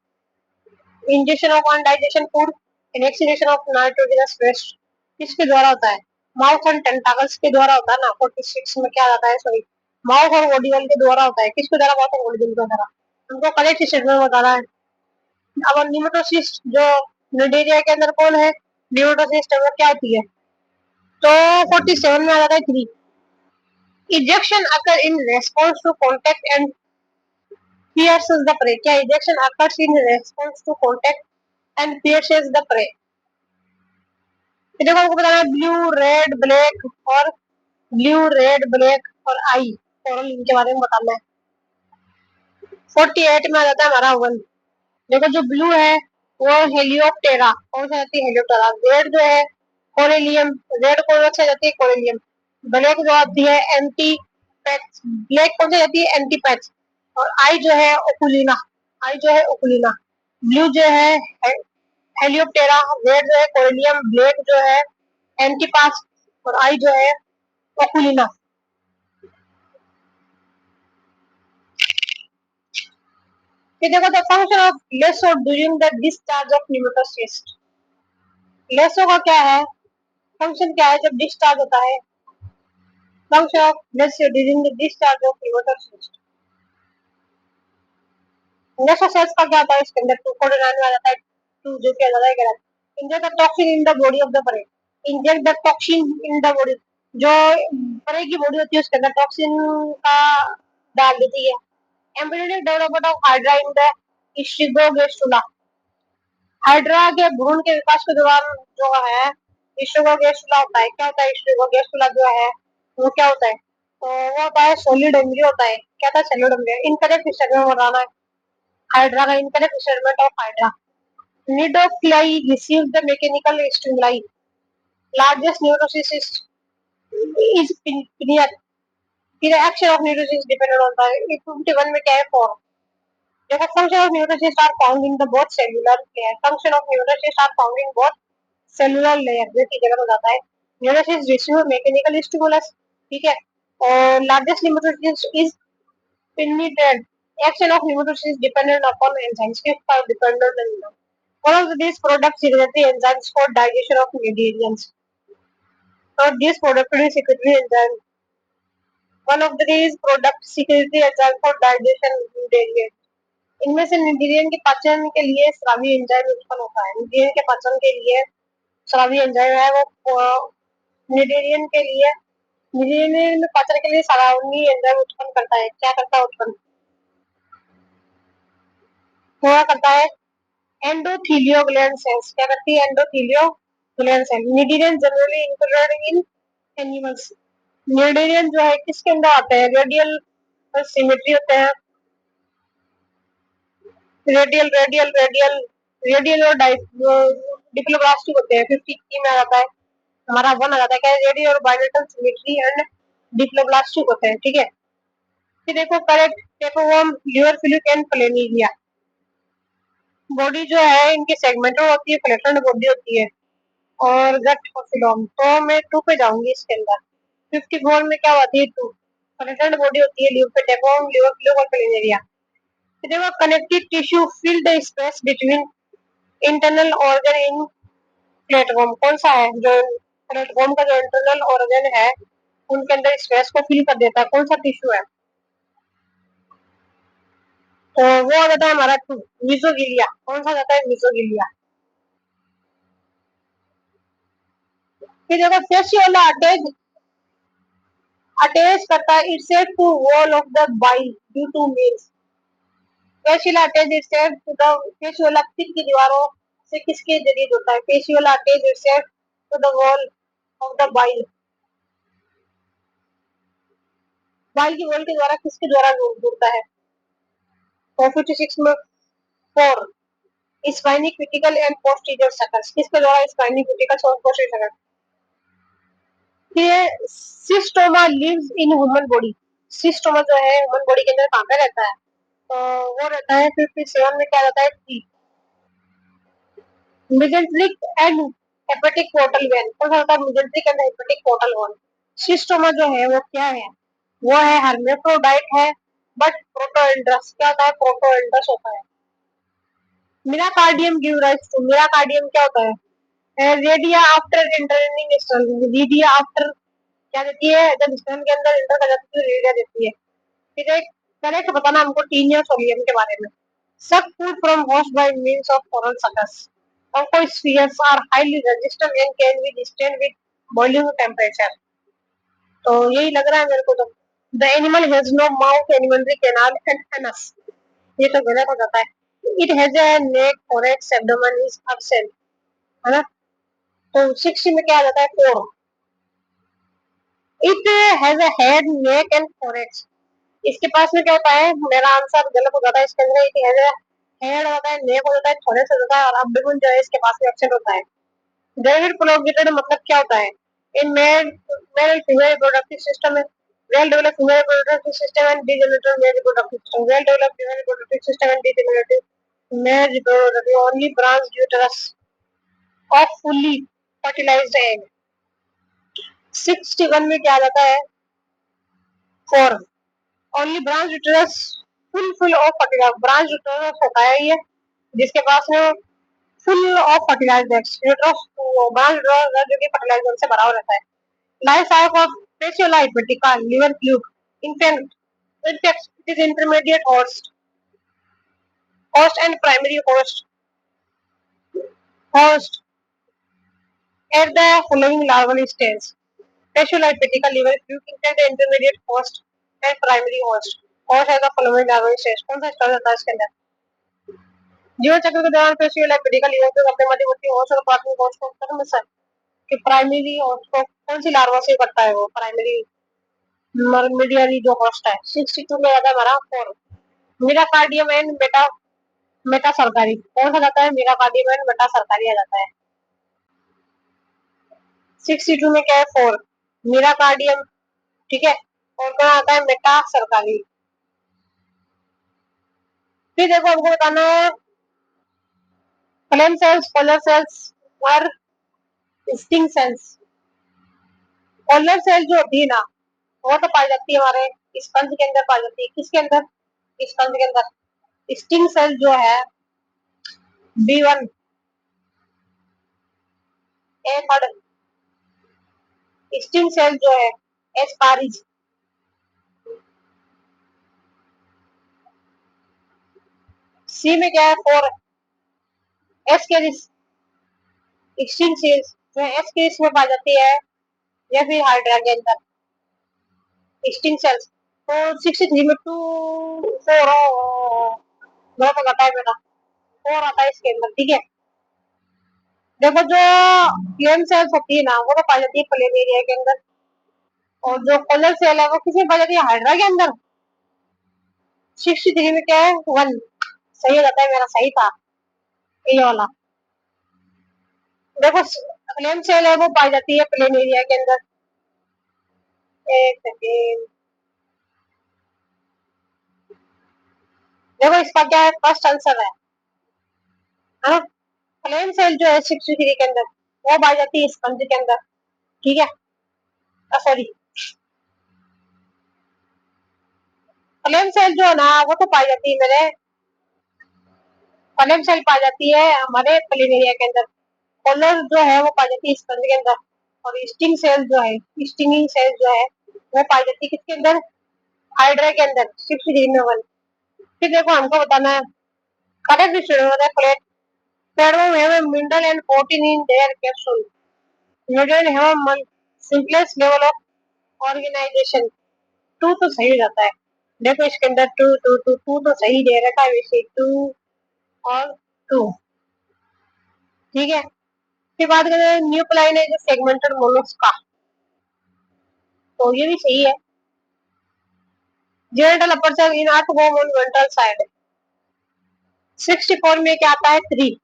injection of undigestion food and excretion of nitrogenous waste किसके द्वारा होता है, माउथ एंड टेंटाकल्स के द्वारा होता है ना, 46 में क्या आता है, सॉरी माउथ और ऑडिबल के द्वारा होता है, किसके द्वारा, माउथ और ऑडिबल के द्वारा, हमको करेक्ट स्टेटमेंट बताना है। अब निमेटोसिस्ट जो निडेरिया के अंदर कौन है, निमेटोसिस्ट वो क्या होती है, तो 47 में आ जाता है 3, ejection occur in response to contact and pierces the prey, क्या ejection occurs in response to contact and pierces the prey, देखो हमको बताना है ब्लू रेड ब्लैक, और ब्लू रेड ब्लैक और आई, और इनके बारे में बताना है। 48 में आ जाता है हमारा 1, देखो जो ब्लू है वो हेलियोप्टेरा, कौन सी आती है हेलियोप्टेरा, रेड जो है कोरेलियम, रेड कौन सी जाती है कोरेलियम, ब्लैक जो आती है एंटी पैच, ब्लैक कौन सी जाती है एंटी पैच, और आई जो है ओकुलिना, आई जो है ओकुलिना, ब्लू जो है हेलियोप्टेरा, रेड जो है कोरेलियम, ब्लैक जो है एंटीपास, और आई जो है ओकुलिना। फिर देखो the function of lasso during the discharge of nematocyst, lasso का क्या है, फंक्शन क्या है जब डिस्चार्ज होता है, function of lasso during the discharge of nematocyst, lasso cells का क्या होता है, इसके अंदर 249 में आ जाता है 2, जो क्या जाता है गलत, inject the toxin in the body of the prey, inject the toxin in the body, जो प्रे की बॉडी होती है उसके अंदर टॉक्सिन का डाल देती है, embryonic development of hydra in the stereogastrula, hydra के भ्रूण के विकास के दौरान जो है स्ट्रिगोगेस्टुला होता है, क्या होता है स्ट्रिगोगेस्टुला जो है वो क्या होता है, तो वो होता है सॉलिड एम्ब्रियो होता है, क्या था सॉलिड एम्ब्रियो, इनकरेक्ट स्टेटमेंट बताना है, हाइड्रा का incorrect statement of hydra, cnidocil receive the mechanical stimuli, largest neurosis is penetrant, फिर एक्शन ऑफ न्यूरोसिस डिपेंडेंट होता है, 51 में क्या है 4, देखो function of neurosis are found in the both cellular layer, function of neurosis are found in both cellular layer, जो कि गलत हो जाता है, न्यूरोसिस रिसीव मैकेनिकल स्टिमुलस, ठीक है, और largest neurosis is penetrate, action of nematocysts is dependent upon enzymes which are dependent on them. One of these products secretory enzymes for digestion of nutrients. So these products produce secretory enzyme. One of these products secretory enzyme for digestion of nutrients. इनमें से nutrient के पाचन के लिए स्रावी enzyme उत्पन्न होता है, nutrient के पाचन के लिए स्रावी एंजाइम है वो मीडियन के लिए मीडियन में पाचन के लिए सराउंडी एंजाइम उत्पन्न करता है। क्या करता है उत्पन्न? क्या करता है? एंडोथीलियोग्लैंड सेल्स। क्या करती है? एंडोथीलियोग्लैंड cell. Median generally included in animals. Median जो है किसके अंदर आते हैं? रेडियल सिमेट्री होते हैं। रेडियल रेडियल रेडियल रेडियल और डिप्लोब्लास्टिक होते हैं। 50 में आ जाता है हमारा 1 आ जाता है। क्या? रेडियल और बायलेटरल सिमेट्री एंड डिप्लोब्लास्टिक होते हैं। ठीक है। फिर देखो correct tapeworm, liver fluke and planaria. Body जो है इनकी सेगमेंटल होती है, फ्लैटेंड बॉडी होती है और गट और फिलोम। तो मैं 2 पे जाऊंगी इसके अंदर। 54 में क्या होती है? 2 फ्लैटेंड बॉडी होती है, लिवर पे टेपोवर्म, लिवर फ्लूक और प्लेनिरिया। फिर देखो connective tissue fill the space between internal organ in platform. कौन सा है जो प्लेटफॉर्म का जो इंटरनल ऑर्गन है उनके अंदर स्पेस को फिल कर देता है? कौन सा टिश्यू है? तो वो आ जाता है हमारा मिसोगिलिया। कौन सा जाता है? मिसोगिलिया। फिर देखो फेसियोला अटैच करता है itself to wall of the bile due to meals. Fasciola attach itself to the fasciola पित्त की दीवारों से किसके जरिए जुड़ता है? Fasciola attach itself to the wall of the bile. Bile की वॉल के द्वारा किसके द्वारा जुड़ता है? 456 में 4 spiny critical and posterior sucker. किसके द्वारा? स्पाइनी क्रिटिकल और पोस्टीरियर सर्कस। ये schistosoma lives in human body. Schistosoma जो है ह्यूमन बॉडी के अंदर कहाँ पे रहता है? तो वो रहता है 57 में। क्या रहता है? T mesenteric and hepatic portal vein. कौन सा होता है? Mesenteric and hepatic portal vein. Cystoma जो है वो क्या है? वो है हर्मेफ्रोडाइट है बट प्रोटोएंड्रस। क्या होता है? प्रोटोएंड्रस होता है। Miracidium give rise to. Miracidium क्या होता है? Redia after entering stern. Redia after क्या देती है? जब स्टर्न के अंदर इंटर कर जाती है तो रेडिया देती है। फिर एक करेक्ट बताना हमको टीनिया सोलियम के बारे में। Suck food from host by means of oral suckers. Oncospheres are highly resistant and can be disturbed with boiling temperature. तो यही लग रहा है मेरे को तो। The animal has no mouth, alimentary canal and anus. ये तो गलत हो जाता है। It has a neck, thorax, abdomen is absent. है ना? तो 60 में क्या आ जाता है? 4. It has a head, neck and thorax. इसके पास में क्या होता है? मेरा आंसर गलत हो जाता है इसके अंदर। एक हेड होता है, नेक हो जाता है, थोड़े से होता है और अब्डोमेन जो है इसके पास में एब्सेंट होता है। डेविड प्रोलोगेटेड मतलब क्या होता है? इन male male female reproductive system में well developed female reproductive system and degenerated male reproductive system. Well developed female reproductive system and degenerated male reproductive only branch uterus of fully fertilized egg. 61 में क्या आता है? 4 only branch uterus full of fertilize. Branch uterus होता है ये जिसके पास में full of fertilized eggs. Uterus branch uterus जो कि फर्टिलाइजर से भरा हुआ रहता है। Life cycle of Fasciola hepatica liver fluke infect it is intermediate host and primary host at the following larval stage. Fasciola hepatica liver fluke infect the intermediate host and primary host at the following larval stage. कौन सा stage होता है इसके अंदर? जीवन चक्र के दौरान पेशियोला हेपेटिका लिवर फ्लूक अपने मध्यवर्ती होस्ट और प्राथमिक होस्ट को कि प्राइमरी होस्ट को कौन सी लार्वा से करता है? वो प्राइमरी मीडियरी जो होस्ट है। 62 में आता है हमारा 4 मीराकार्डियम एंड बेटा मेटा सरकारी। कौन सा जाता है? मीराकार्डियम एंड मेटा सरकारी आ जाता है। 62 में क्या है? 4 मीराकार्डियम। ठीक है। और कौन आता है? मेटा सरकारी। फिर देखो हमको बताना है फ्लेम सेल्स, पोलर सेल्स और स्टिंग सेल्स। पोलर सेल जो होती है ना वो तो पाई जाती है हमारे स्पंज के अंदर पाई जाती है। किसके अंदर? स्पंज के अंदर। स्टिंग सेल जो है B1 ए थर्ड। स्टिंग सेल जो है एस्पारिज। सी में क्या है? 4 एस्केरिस। स्टिंग सेल्स जो एस के इसमें पाई जाती है या फिर हाइड्रा के अंदर स्टिंग सेल्स। तो 63 में 2 4 दो तो घटा है बेटा, 4 आता है इसके अंदर। ठीक है, देखो जो फ्लेम सेल्स होती है ना वो तो पाई जाती है फ्लेम एरिया के अंदर, और जो कलर सेल है वो किसमें पाई जाती है? हाइड्रा के अंदर। 63 में क्या है? 1 सही हो जाता है मेरा, सही था ये वाला। देखो फ्लेम सेल है वो पाई जाती है फ्लेम एरिया के अंदर। एक सेकेंड, देखो इसका क्या है? फर्स्ट आंसर है ना? फ्लेम सेल जो है 63 के अंदर वो पाई जाती है स्पंज के अंदर। ठीक है, सॉरी, फ्लेम सेल जो है ना वो तो पाई जाती है मेरे, फ्लेम सेल पाई जाती है हमारे फ्लेम एरिया के अंदर। कलर जो है वो पाई जाती है स्पंज के अंदर, और स्टिंग सेल जो है, स्टिंगिंग सेल जो है वो पाई जाती है किसके अंदर? हाइड्रा के अंदर। 63 में 1। फिर देखो हमको बताना है करेक्ट स्टूडेंट है plate Ferrum have a mineral and protein in their capsule. Nutrient have a simplest level of organization. Two तो सही हो जाता है। देखो इसके अंदर टू टू टू टू तो सही दे रखा है वैसे, टू और टू। ठीक है, फिर बात करें न्यूक्लियन है जो सेगमेंटेड मोलस्का, तो ये भी सही है। Genital aperture in earthworm on ventral side. 64 में क्या आता है? 3।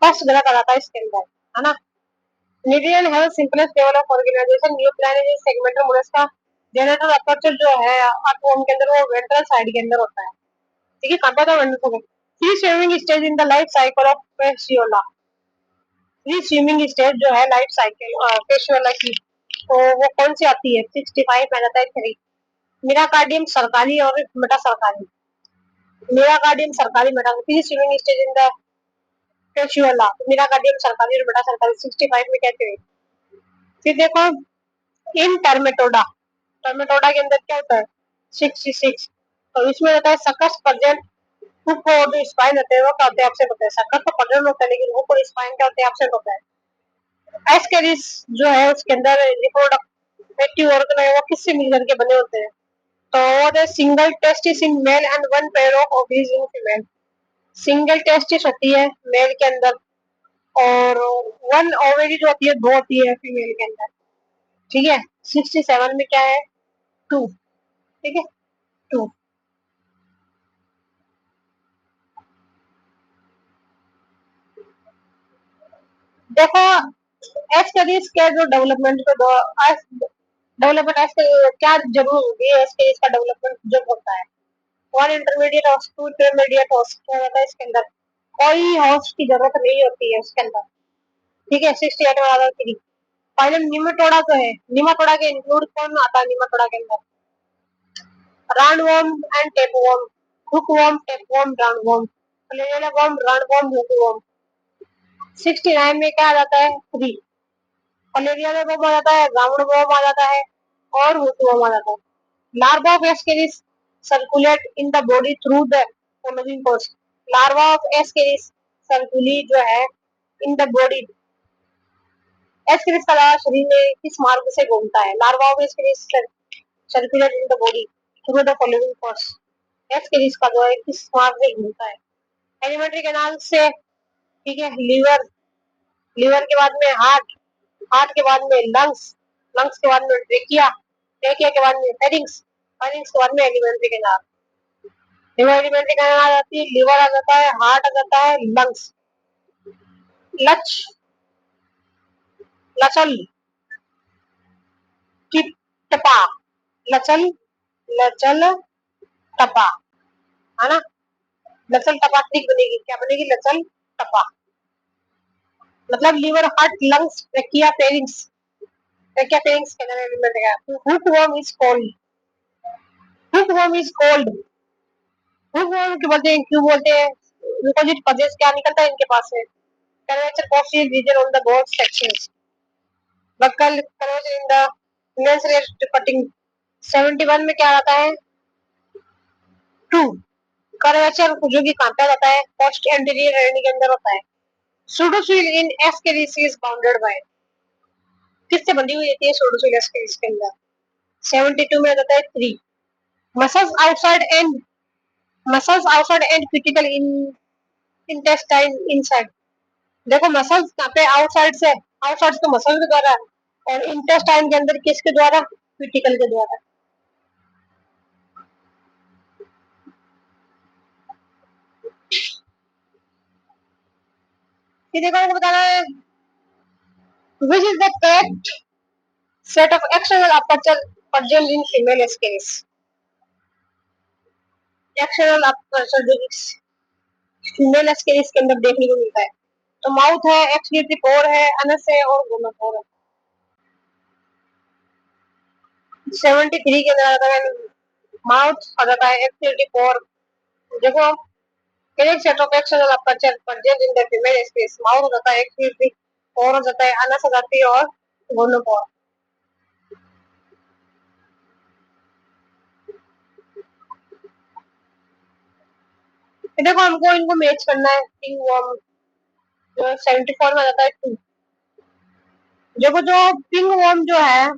फर्स्ट गलत आ जाता है इसके अंदर, है ना? न्यूक्लियन है simplest level of organization. Nucleon है सेगमेंटेड मोलस्का। जेनेटल अपर्चर जो है आर्टवॉर्म के अंदर वो वेंट्रल साइड के अंदर होता है। ठीक है, कहाँ था ventral? Free swimming stage in the life cycle of Fasciola. Free swimming stage जो है लाइफ साइकिल पेशियोला की, तो वो कौन सी आती है? 65 में जाता है 3। मिराकार्डियम सरकारी और मेटा सरकारी। Miracidium cercaria meta free swimming stage in the Fasciola, miracidium cercaria और मेटा सरकारी 65 में कहते हैं। फिर देखो इन टर्मेटोडा, टर्मेटोडा के अंदर क्या होता है? 66। तो इसमें होता है सकस प्रजेंट, हुक और जो स्पाइन होते हैं वो क्या होते हैं? एब्सेंट होते हैं। सकस तो प्रजेंट होता है लेकिन हुक और स्पाइन क्या होते हैं? एब्सेंट होता है। एस्केरिस जो है उसके अंदर रिप्रोडक्टिव ऑर्गन है वो किससे मिलकर के बने होते हैं? तो single testis in male and one pair of ovaries in female. Single testis होती है मेल के अंदर, और वन ओवरी जो होती है, दो होती है फीमेल के अंदर। ठीक है, 67 में क्या है? 2। ठीक है, 2। देखो एस्केरिस के जो डेवलपमेंट को दो डेवलपमेंट क्या जरूर होगी? एस्केरिस का डेवलपमेंट जब होता है 1 इंटरमीडिएट और 2 इंटरमीडिएट होस्ट क्या होता है इसके अंदर? कोई होस्ट की जरूरत नहीं होती है उसके अंदर। ठीक है, 68 में आता है 3। फाइनल निमेटोडा तो है, निमेटोडा के इंक्लूड कौन आता है निमेटोडा के अंदर? Roundworm and tapeworm, hookworm, tapeworm, roundworm, फ्लेगेलवॉर्म, राउंडवॉर्म, हुकवॉर्म। 69 में क्या आ जाता है? 3। फलेरिया में बम आ जाता है, राउंडवॉर्म आ जाता है, और हुकवॉर्म आ जाता है। Larva of Ascaris circulate in the body through the following course. Larva of Ascaris circulate जो है इन द बॉडी, एस्केरिस का लार्वा शरीर में किस मार्ग से घूमता है? Larva of Ascaris circulate in the body through the following course. Ascaris का जो है किस मार्ग से घूमता है? एलिमेंट्री कैनाल से। ठीक है, लीवर, लीवर के बाद में हार्ट, हार्ट के बाद में लंग्स, लंग्स के बाद में ट्रेकिया, ट्रेकिया के बाद में फेरिंग्स, फेरिंग्स के बाद में alimentary canal. Liver alimentary canal आ जाती है, लिवर आ जाता है, हार्ट आ जाता है, लंग्स। लच, लचल, टिप, टपा, लचल, लचल, टपा, है ना? लचल टपा ट्रिक बनेगी, क्या बनेगी? लचल टपा। मतलब liver, heart, lungs, trachea, pharynx. Trachea pharynx canal alimentary canal. Hookworm is called, hookworm is called, hookworm क्यों बोलते हैं? क्यों बोलते हैं? बिकॉज इट पजेस क्या निकलता है इनके पास से? Curvature posterior region on the both sections. Buccal curvature in the immense cutting. 71 में क्या आता है? 2। कर्वेचर जो कि कहाँ पे आता है? पोस्ट एंटीरियर एंड के अंदर होता है। सूडोसिल इन एस्केरिस बाउंडेड बाय, किससे बंधी हुई होती है सूडोसिल एस्केरिस के अंदर? 72 में रहता है 3 muscles outside and, muscles outside and critical in intestine inside. देखो मसल्स कहाँ पे, आउटसाइड से, आउटसाइड तो मसल के द्वारा, और इंटेस्टाइन के अंदर किसके द्वारा? क्रिटिकल के द्वारा। ये देखो हमको बताना है which is the correct set of external aperture pudgel in female scales। External aperture जो फीमेल स्केल्स के अंदर देखने को मिलता है, तो माउथ है, एक्सक्रीटरी पोर है, अनस है और गोनापोर है। 73 के अंदर आता है माउथ, आ जाता है एक्सक्रीटरी पोर। देखो correct set of external aperture pudgel in the female scales, mouth हो जाता है एक्सक्रीटरी पोर, हो जाता है अनस, हो जाती है और गोनापोर। देखो हमको इनको मैच करना है, पिंग वर्म जो 74 में आता है 2। देखो जो पिंग वर्म जो है,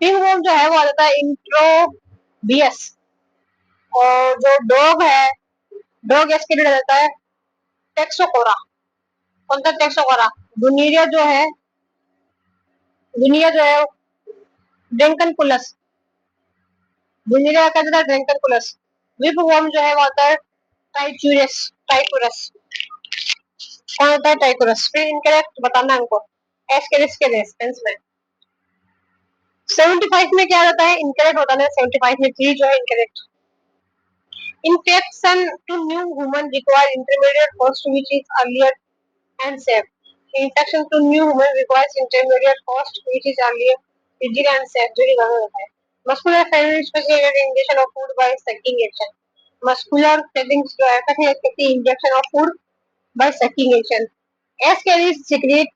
पिंग वर्म जो है वो आ जाता है इंट्रोबियस। और जो डॉग है, डॉग इसके लिए रहता है टेक्सोकोरा। कौन सा टेक्सोकोरा? दुनिया जो है, दुनिया जो है ड्रैंकनकुलस, दुनिया का कहता है ड्रैंकनकुलस। विप वर्म जो है वो आता है टाइचुरस, टाइकुरस। कौन होता है? टाइकुरस। फिर इनकरेक्ट बताना हमको एस के रिस्क के रेस्पेंस में। 75 में क्या रहता है? इनकरेक्ट बताना है। 75 में 3 जो है incorrect. Infection to new human require intermediate host which is earlier and safe. Infection to new human requires intermediate host which is earlier, rigid and safe. जो कि गलत होता है। Muscular failure specific injection of food by sucking action. Muscular failings जो है कहती है injection of food by sucking action. Ascaris secrete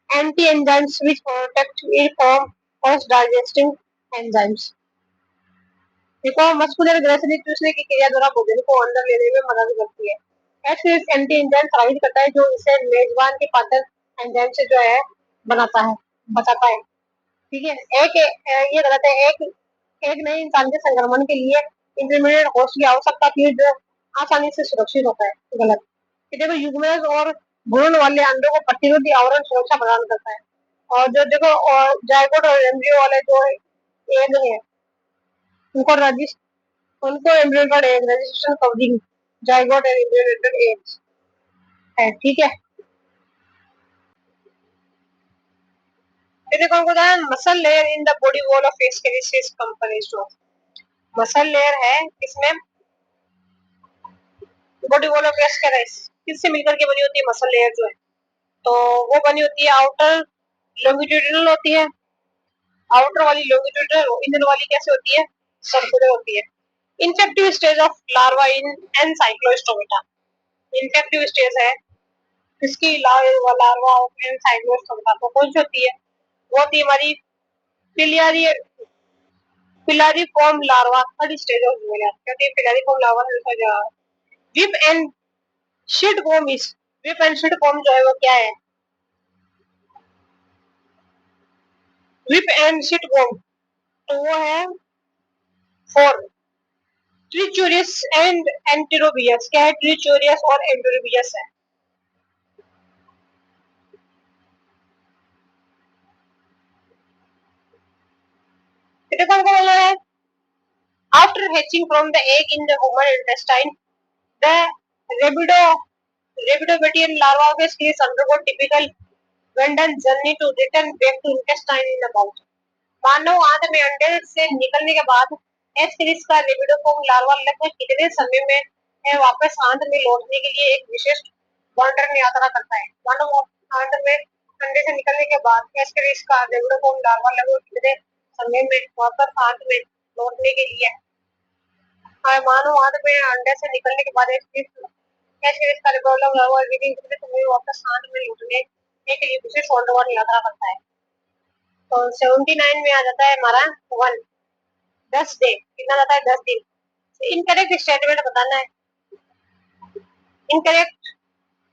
anti-enzymes which protect it from host digesting enzymes. देखो मस्कुलर ग्रंथि चूसने की क्रिया द्वारा भोजन को अंदर लेने में मदद करती है। एसिड एंटी एंजाइम प्रभावित करता है जो इसे मेजबान के पाचन एंजाइम से जो है बनाता है, बचाता है। ठीक है, एक ये गलत है। एक एक नए इंसान के संक्रमण के लिए इंटरमीडिएट होस्ट की आवश्यकता थी जो आसानी से सुरक्षित होता है। गलत। देखो युग्मज और भ्रूण वाले अंडों को प्रतिरोधी आवरण सुरक्षा प्रदान करता है। और जो देखो और जायगोट और एम्ब्रियो वाले जो एग है उनको उनको embryonic egg registration covering zygote and embryonic eggs है। ठीक है, फिर देखो हमको बताया muscle layer in the body wall of Ascaris component of. Muscle layer है इसमें बॉडी वॉल ऑफ एस्केरिस किससे मिलकर के बनी होती है? मसल लेयर जो है तो वो बनी होती है आउटर लॉन्गिट्यूडिनल होती है, आउटर वाली लॉन्गिट्यूडिनल, इनर वाली कैसे होती है? सर्कुलर होती है। Infective stage of larva in Ancylostoma. Infective stage है किसकी? Larva of Ancylostoma. तो कौन सी होती है? वो होती है हमारी पिलियरी, filariform larva third stage of human. क्योंकि filariform larva whip and शिट फॉर्म इज, विप एंड शिट फॉर्म जो है वो क्या है? विप एंड शिट फॉर्म तो वो है 4 ट्रिचोरियस एंड एंटेरोबियस। क्या है? ट्रिचोरियस और एंटेरोबियस है। देखो हमको बोला है after hatching from the egg in the human intestine the rabido Rabidobatean larva of a species undergo typical Vendan journey to return back to intestine in the mouth। मानव आंत में अंडे से निकलने के बाद एस्केरिस का रेबिडोफॉर्म लार्वा लगभग कितने समय में है वापस आंत में लौटने के लिए एक विशिष्ट वॉन्डरन यात्रा करता है? मानव आंत में अंडे से निकलने के बाद एस्केरिस का रेबिडोफॉर्म लार्वा लगभग कितने समय में वापस आंत में लौटने के लिए, मानव आंत में अंडे से निकलने के बाद एस्केरिस का रेबिडोफॉर्म लार्वा कितने समय में वापस आंत में लौटने के लिए विशिष्ट वॉन्डरन यात्रा करता है? तो 79 में आ जाता है हमारा 1, 10 डे कितना जाता है 10 दिन। इनकरेक्ट स्टेटमेंट बताना है। इनकरेक्ट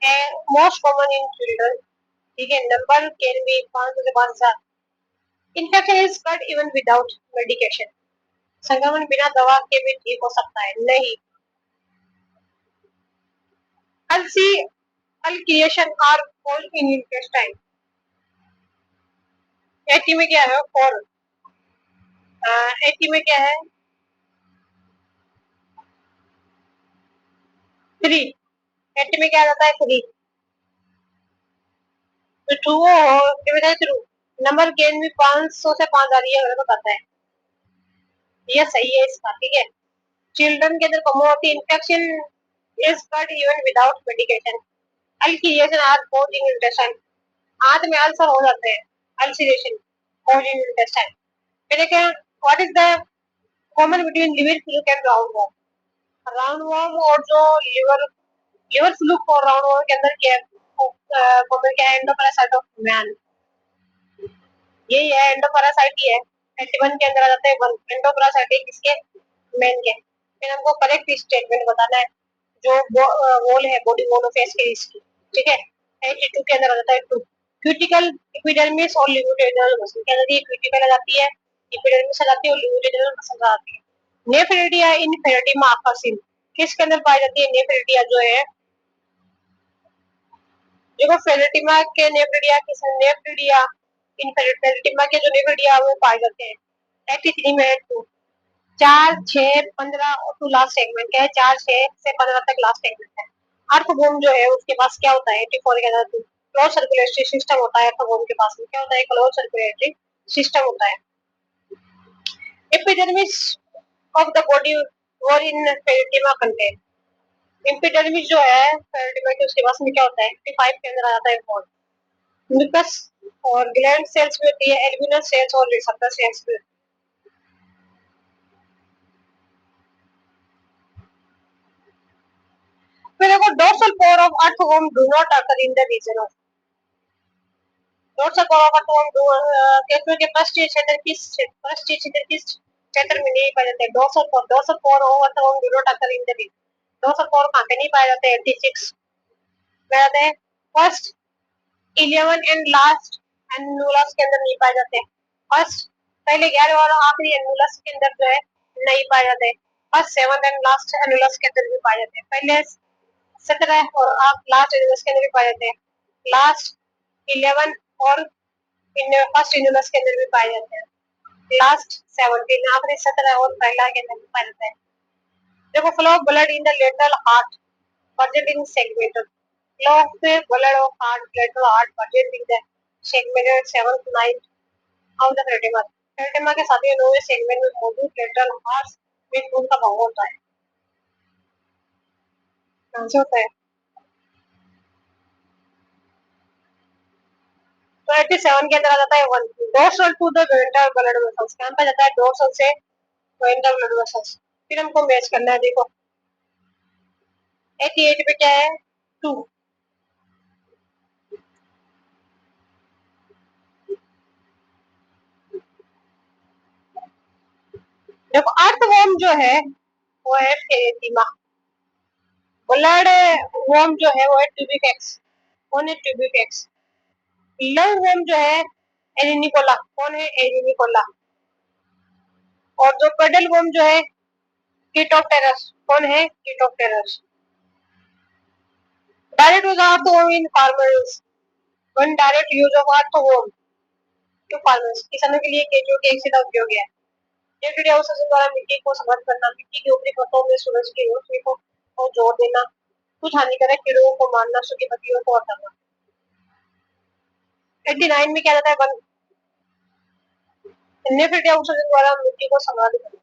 है मोस्ट कॉमन इन चिल्ड्रन, ठीक है, नंबर कैन बी 500 से 5000। Infection is cut even without medication, संक्रमण बिना दवा के भी ठीक हो सकता है, नहीं। अलसी ulceration or hole in intestine, 80 में क्या है 4, 80 में क्या है 3, 80 में क्या जाता है 3, तो ट्रू नंबर गेन भी 500 से 5000 ये गलत बताता है, ये सही है इसका, ठीक है। चिल्ड्रन के अंदर कम होती infection is cut even without medication, ulceration or causing intestine, आंत में अल्सर हो जाते हैं, अल्सीरेशन कोजिंग इंटेस्टाइन। फिर देखें what is the common between liver fluke and round warm, round warm और जो लिवर लिवर फ्लूक और राउंड वॉर्म के अंदर क्या कॉमन क्या है, एंडोपैरासाइट ऑफ मैन, यही है एंडोपैरासाइट ही है। 81 के अंदर आ जाता है 1 एंडोपैरासाइट किसके मैन के। फिर हमको करेक्ट स्टेटमेंट बताना है जो वॉल है बॉडी वॉल ऑफ एस्केरिस की, ठीक है। 82 के अंदर आ जाता है 2 क्यूटिकल एपिडर्मिस और लिम्फोडेनल मसल के अंदर ये क्यूटिकल आ जाती है, एपिडर्मिस आ जाती है और लिम्फोडेनल मसल आ जाती है। नेफ्रेटिया इन फेरेटिमा आकासिन किसके अंदर पाई जाती है, नेफ्रेटिया जो है, देखो फेरेटिमा के नेफ्रेटिया किस नेफ्रेटिया इन फेरेटिमा के जो नेफ्रेटिया वो पाए जाते हैं 83 में 2, 4, 6, 15 और 2 लास्ट सेगमेंट क्या है, 4, 6 से 15 तक लास्ट सेगमेंट है। अर्थबोम जो है उसके पास क्या होता है 84 के अंदर क्लोज सर्कुलेटरी सिस्टम होता है, अर्थबोम के पास में क्या होता है क्लोज सर्कुलेटरी सिस्टम होता है। एपिडर्मिस ऑफ द बॉडी और इन फेरेटिमा कंटेन, एपिडर्मिस जो है फेरेटिमा के उसके पास में क्या होता है 55 के अंदर आ जाता है बॉल, म्यूकस और ग्लैंड सेल्स में होती है, एल्ब्यूमिनल सेल्स और रिसेप्टर सेल्स में। फिर देखो dorsal pore of earthworm do not occur in the region of, dorsal pore of earthworm केसमें के फर्स्ट क्षेत्र किस क्षेत्र में नहीं पाए जाते, dorsal pore of earthworm do not occur in the region, dorsal pore कहां पे नहीं पाए जाते 86 में आते हैं। फर्स्ट 11 एंड लास्ट एनुलस के अंदर नहीं पाए जाते, फर्स्ट पहले 11 और आखिरी एनुलस के अंदर जो है नहीं पाए जाते, फर्स्ट 7 एंड लास्ट एनुलस के अंदर भी पाए जाते हैं, पहले 17 और आप लास्ट एनुलस के अंदर भी पाए जाते हैं, लास्ट 11 और इन फर्स्ट एनुलस के अंदर भी पाए जाते हैं, लास्ट 17 आखिरी 17 और पहला के अंदर भी पाए जाते हैं। देखो flow of blood in the lateral heart budget in segmented, flow of the blood of heart lateral heart budget in the segmented 7th 9th of the vertebra, vertebra के साथ ही 9वें सेगमेंट में मौजूद लेटरल हार्ट में खून का बहाव होता है, कहाँ से होता है, तो 87 के अंदर आ जाता है 1 dorsal to the ventral blood vessels, कहाँ पे जाता है डोर्सल से वेंट्रल ब्लड वेसल्स। फिर हमको मैच करना है, देखो 88 पे क्या है 2, देखो अर्थवर्म जो है वो है फेरेटिमा, ब्लड वर्म जो है वो है ट्यूबिफेक्स, कौन है ट्यूबिफेक्स, लंग वर्म जो है एरिनिकोला, कौन है एरिनिकोला, और जो पेडल वर्म जो है कीटोप्टेरस, कौन है Chaetopterus. Direct use of earthworm in farmers, one direct use of earthworm to farmers, किसानों के लिए केंचुओं के एक सीधा उपयोग है। डेफिनेटली अवशोषण द्वारा मिट्टी को समृद्ध करना, मिट्टी के ऊपरी परतों में सूरज की रोशनी को जोड़ देना, कुछ हानिकारक कीड़ों को मारना, सूखी पत्तियों को हटाना। 89 में क्या जाता है डेफिनेटली अवशोषण द्वारा मिट्टी को समृद्ध करना।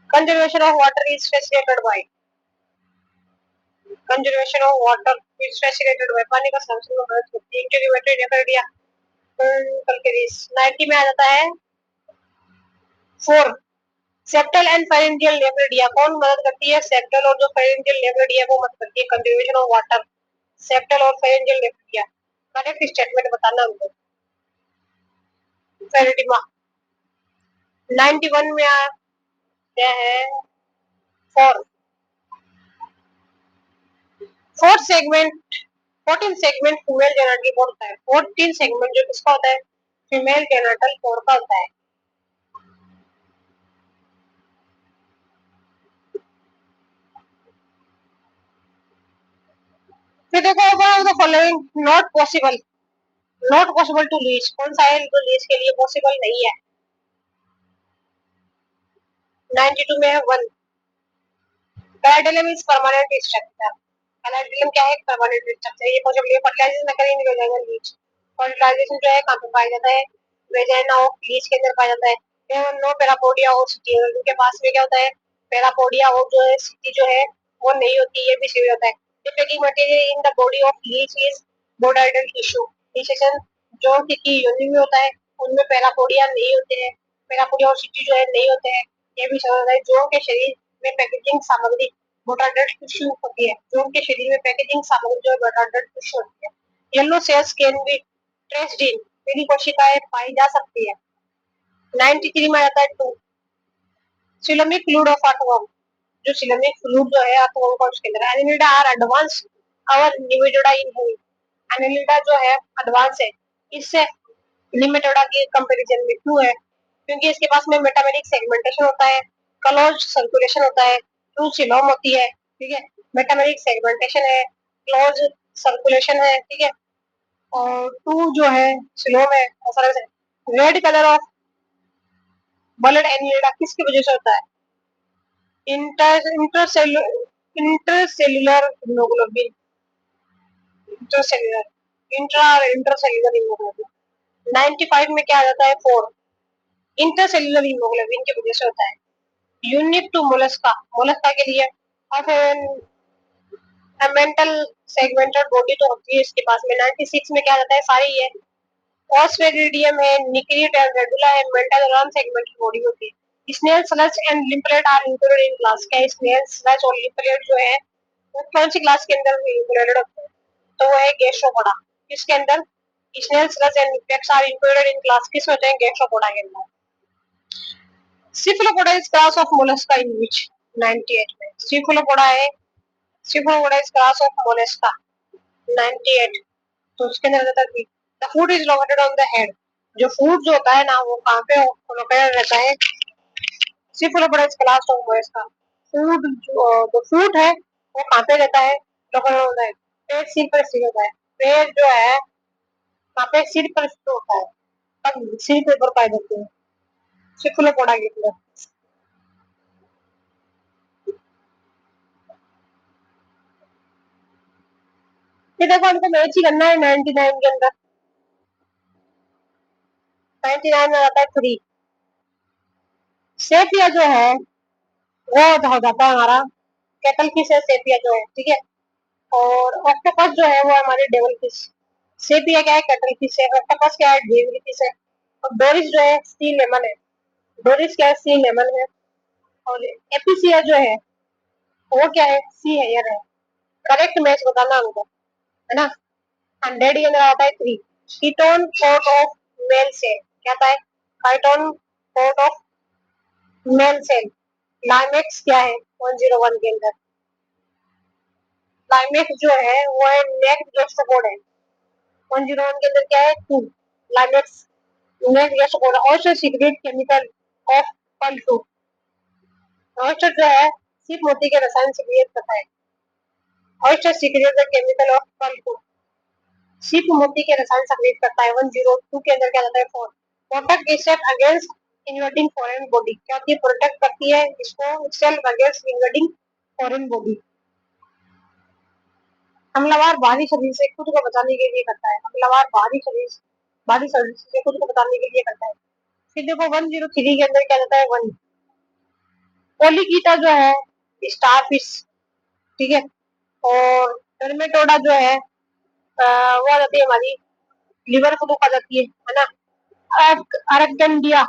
Conservation of water is facilitated bye, conservation of water is facilitated bye, पानी का संरक्षण में मदद करती है क्योंकि बैटरी डेफिनेटली कल्करीज। 90 में आ जाता है 4 सेप्टल एंड फेरेंजियल नेफ्रेडिया, कौन मदद करती है, सेप्टल और जो फेरेंजियल नेफ्रेडिया वो मदद करती है कंजर्वेशन ऑफ वाटर, सेप्टल और फेरेंजियल नेफ्रेडिया। करेक्ट स्टेटमेंट बताना हमको। फेरिटिमा। 91 में क्या है? Four fourth segment 14 segment female genital code होता है। 14 सेगमेंट जो किसका होता है? फीमेल जेनेटल कोड का होता है। फिर देखो following not possible to leech. कौन सा है जो लीच के लिए पॉसिबल नहीं है? 92 में है वन। पैराडाइलम इज परमानेंट स्ट्रक्चर। पैराडाइलम क्या है? Permanent structure. ये जब ये फर्टिलाइजेशन करेंगे नहीं हो जाएगा लीच। फर्टिलाइजेशन जो है कहाँ पे पाया जाता है? वेजाइना ऑफ लीच के अंदर पाया जाता है। नो पेरापोडिया और सिटी। उनके पास में क्या होता है? पेरापोडिया और जो है सिटी जो है वो नहीं होती है, भी सही होता है। Defecting material in the body of leech is botryoidal tissue. लीचेशन जो की योनि में होता है उनमें पेरापोडिया नहीं होते हैं। पेरापोडिया और सिटी जो है नहीं होते हैं। ये भी समझ है। जो के शरीर में पैकेजिंग सामग्री बोटाडेड टिश्यू होती है। जो उनके शरीर में पैकेजिंग सामग्री जो है बोटाडेड टिश्यू होती है। Yellow cells can be traced in. पीली कोशिकाएं पाई जा सकती है। 93 में आता है two coelomic fluid of earthworm. जो सिलोमिक फ्लूइड जो है अर्थवर्म का उसके अंदर एनिलिडा आर एडवांस और निमेटोडा इन है। एनिलिडा जो है एडवांस है इससे निमेटोडा के कंपैरिजन में। क्यों है? क्योंकि इसके पास में मेटामेरिक सेगमेंटेशन होता है, क्लोज सर्कुलेशन होता है, टू सिलोम होती है। ठीक है, मेटामेरिक सेगमेंटेशन है, क्लोज सर्कुलेशन है। ठीक है, और टू जो है सिलोम है। Red colour of blood Annelida किसकी वजह से होता है? Intercellular haemoglobin. Intercellular intercellular haemoglobin. 95 में क्या आ जाता है? फोर इंटरसेल्युलर हीमोग्लोबिन की वजह से होता है। Unique to Mollusca. मोलस्का के लिए और फिर मेंटल सेगमेंटेड बॉडी तो होती है इसके पास में। 96 में क्या आ जाता है? सारी है। ऑस्ट्रेडियम है, निक्रिट है, रेडुला है, मेंटल और सेगमेंटेड बॉडी होती है। Snail slugs and limpet are included in class. क्या स्नेल स्लज और लिम्फलेट जो है वो कौन सी क्लास के अंदर इंक्लूडेड होते हैं? तो वो है गैस्ट्रोपोडा। किसके अंदर? Snail slugs and limpets are included in class किस में होते हैं? गैस्ट्रोपोडा के अंदर। Cephalopoda is class of mollusca in which 98 में Cephalopoda है। Cephalopoda is class of mollusca 98। तो उसके अंदर रहता है the food is located on the head। जो फूड जो होता है ना वो कहाँ पे लोकेटेड रहता है? Cephalopoda is class of mollusca। Food जो फूड है वो कहाँ पे रहता है? लोकेटेड होता है पेट सिर पर स्थित होता है। पेट जो है कहाँ पे? सिर पर स्थित होता है। तब सिर के ऊपर पाए जाते हैं Cephalopoda के अंदर। ये देखो हमको मैच ही करना है 99 के अंदर। 99 में आता है थ्री। सेपिया जो है वो हो जाता है हमारा कैटल फिश है सेपिया जो है। ठीक है, और ऑक्टोपस जो है वो हमारे डेविल फिश। सेपिया क्या है? कैटल फिश है। ऑक्टोपस क्या है? डेविल फिश है। और डोरिस जो है सी लेमन है। डोरिस क्या है? सी लेमन है। और एपिसिया जो है वो क्या है? सी हेयर है। करेक्ट मैच बताना हमको, है ना। 100 के अंदर आता है three. Chiton coat of mail shell क्या था? Chiton coat of mail shell. Limax क्या है? 101 के अंदर लाइमेक्स जो है वो है नेक गैस्ट्रोपोड है। 101 के अंदर क्या है? Two limax neck gastropod oyster secrete chemical of pearl two. Oyster जो है सिर्फ मोती के रसायन से क्रिएट करता है। Oyster secret the chemical of pearl to. सिर्फ मोती के रसायन से क्रिएट करता है। 102 के अंदर क्या आता है? Four protect itself against invading foreign body. क्या होती है? प्रोटेक्ट करती है इसको self against invading foreign body. हमलावर बाहरी शरीर से खुद को बचाने के लिए करता है। हमलावर बाहरी शरीर से खुद को बचाने के लिए करता है। फिर देखो 103 के अंदर क्या रहता है? वन पोलिकीटा जो है स्टार फिश। ठीक है, और टर्मेटोडा जो है वो आ जाती है हमारी लिवर को खा जाती है ना। अरगडंडिया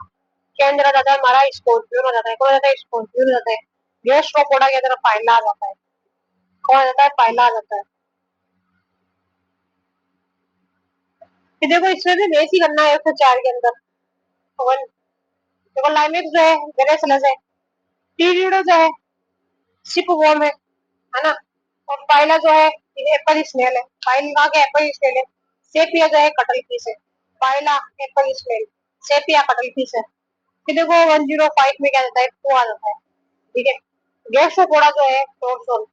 के अंदर आ जाता है हमारा स्कॉर्पियन हो जाता है। कौन आ जाता है? स्कॉर्पियन हो जाता है। गैस्ट्रोपोडा के अंदर पाइला आ जाता है। कौन आ जाता है? पाइला आ जाता है। फिर देखो इसमें भी बेस ही करना है 104 के अंदर। वन। देखो लाइमेक्स जो है वेरेसलस है, टीरिडो जो है सिप वॉर्म है ना। और पाइला जो है एप्पल स्नेल है, पाइल कहाँ के एप्पल स्नेल है। सेपिया जो है कटल पीस है, पाइला एप्पल स्नेल, सेपिया कटल पीस है। फिर देखो 105 में क्या जाता है, वो आ जाता है, ठीक है। गैस्ट्रोपोडा जो है टोर्सोल,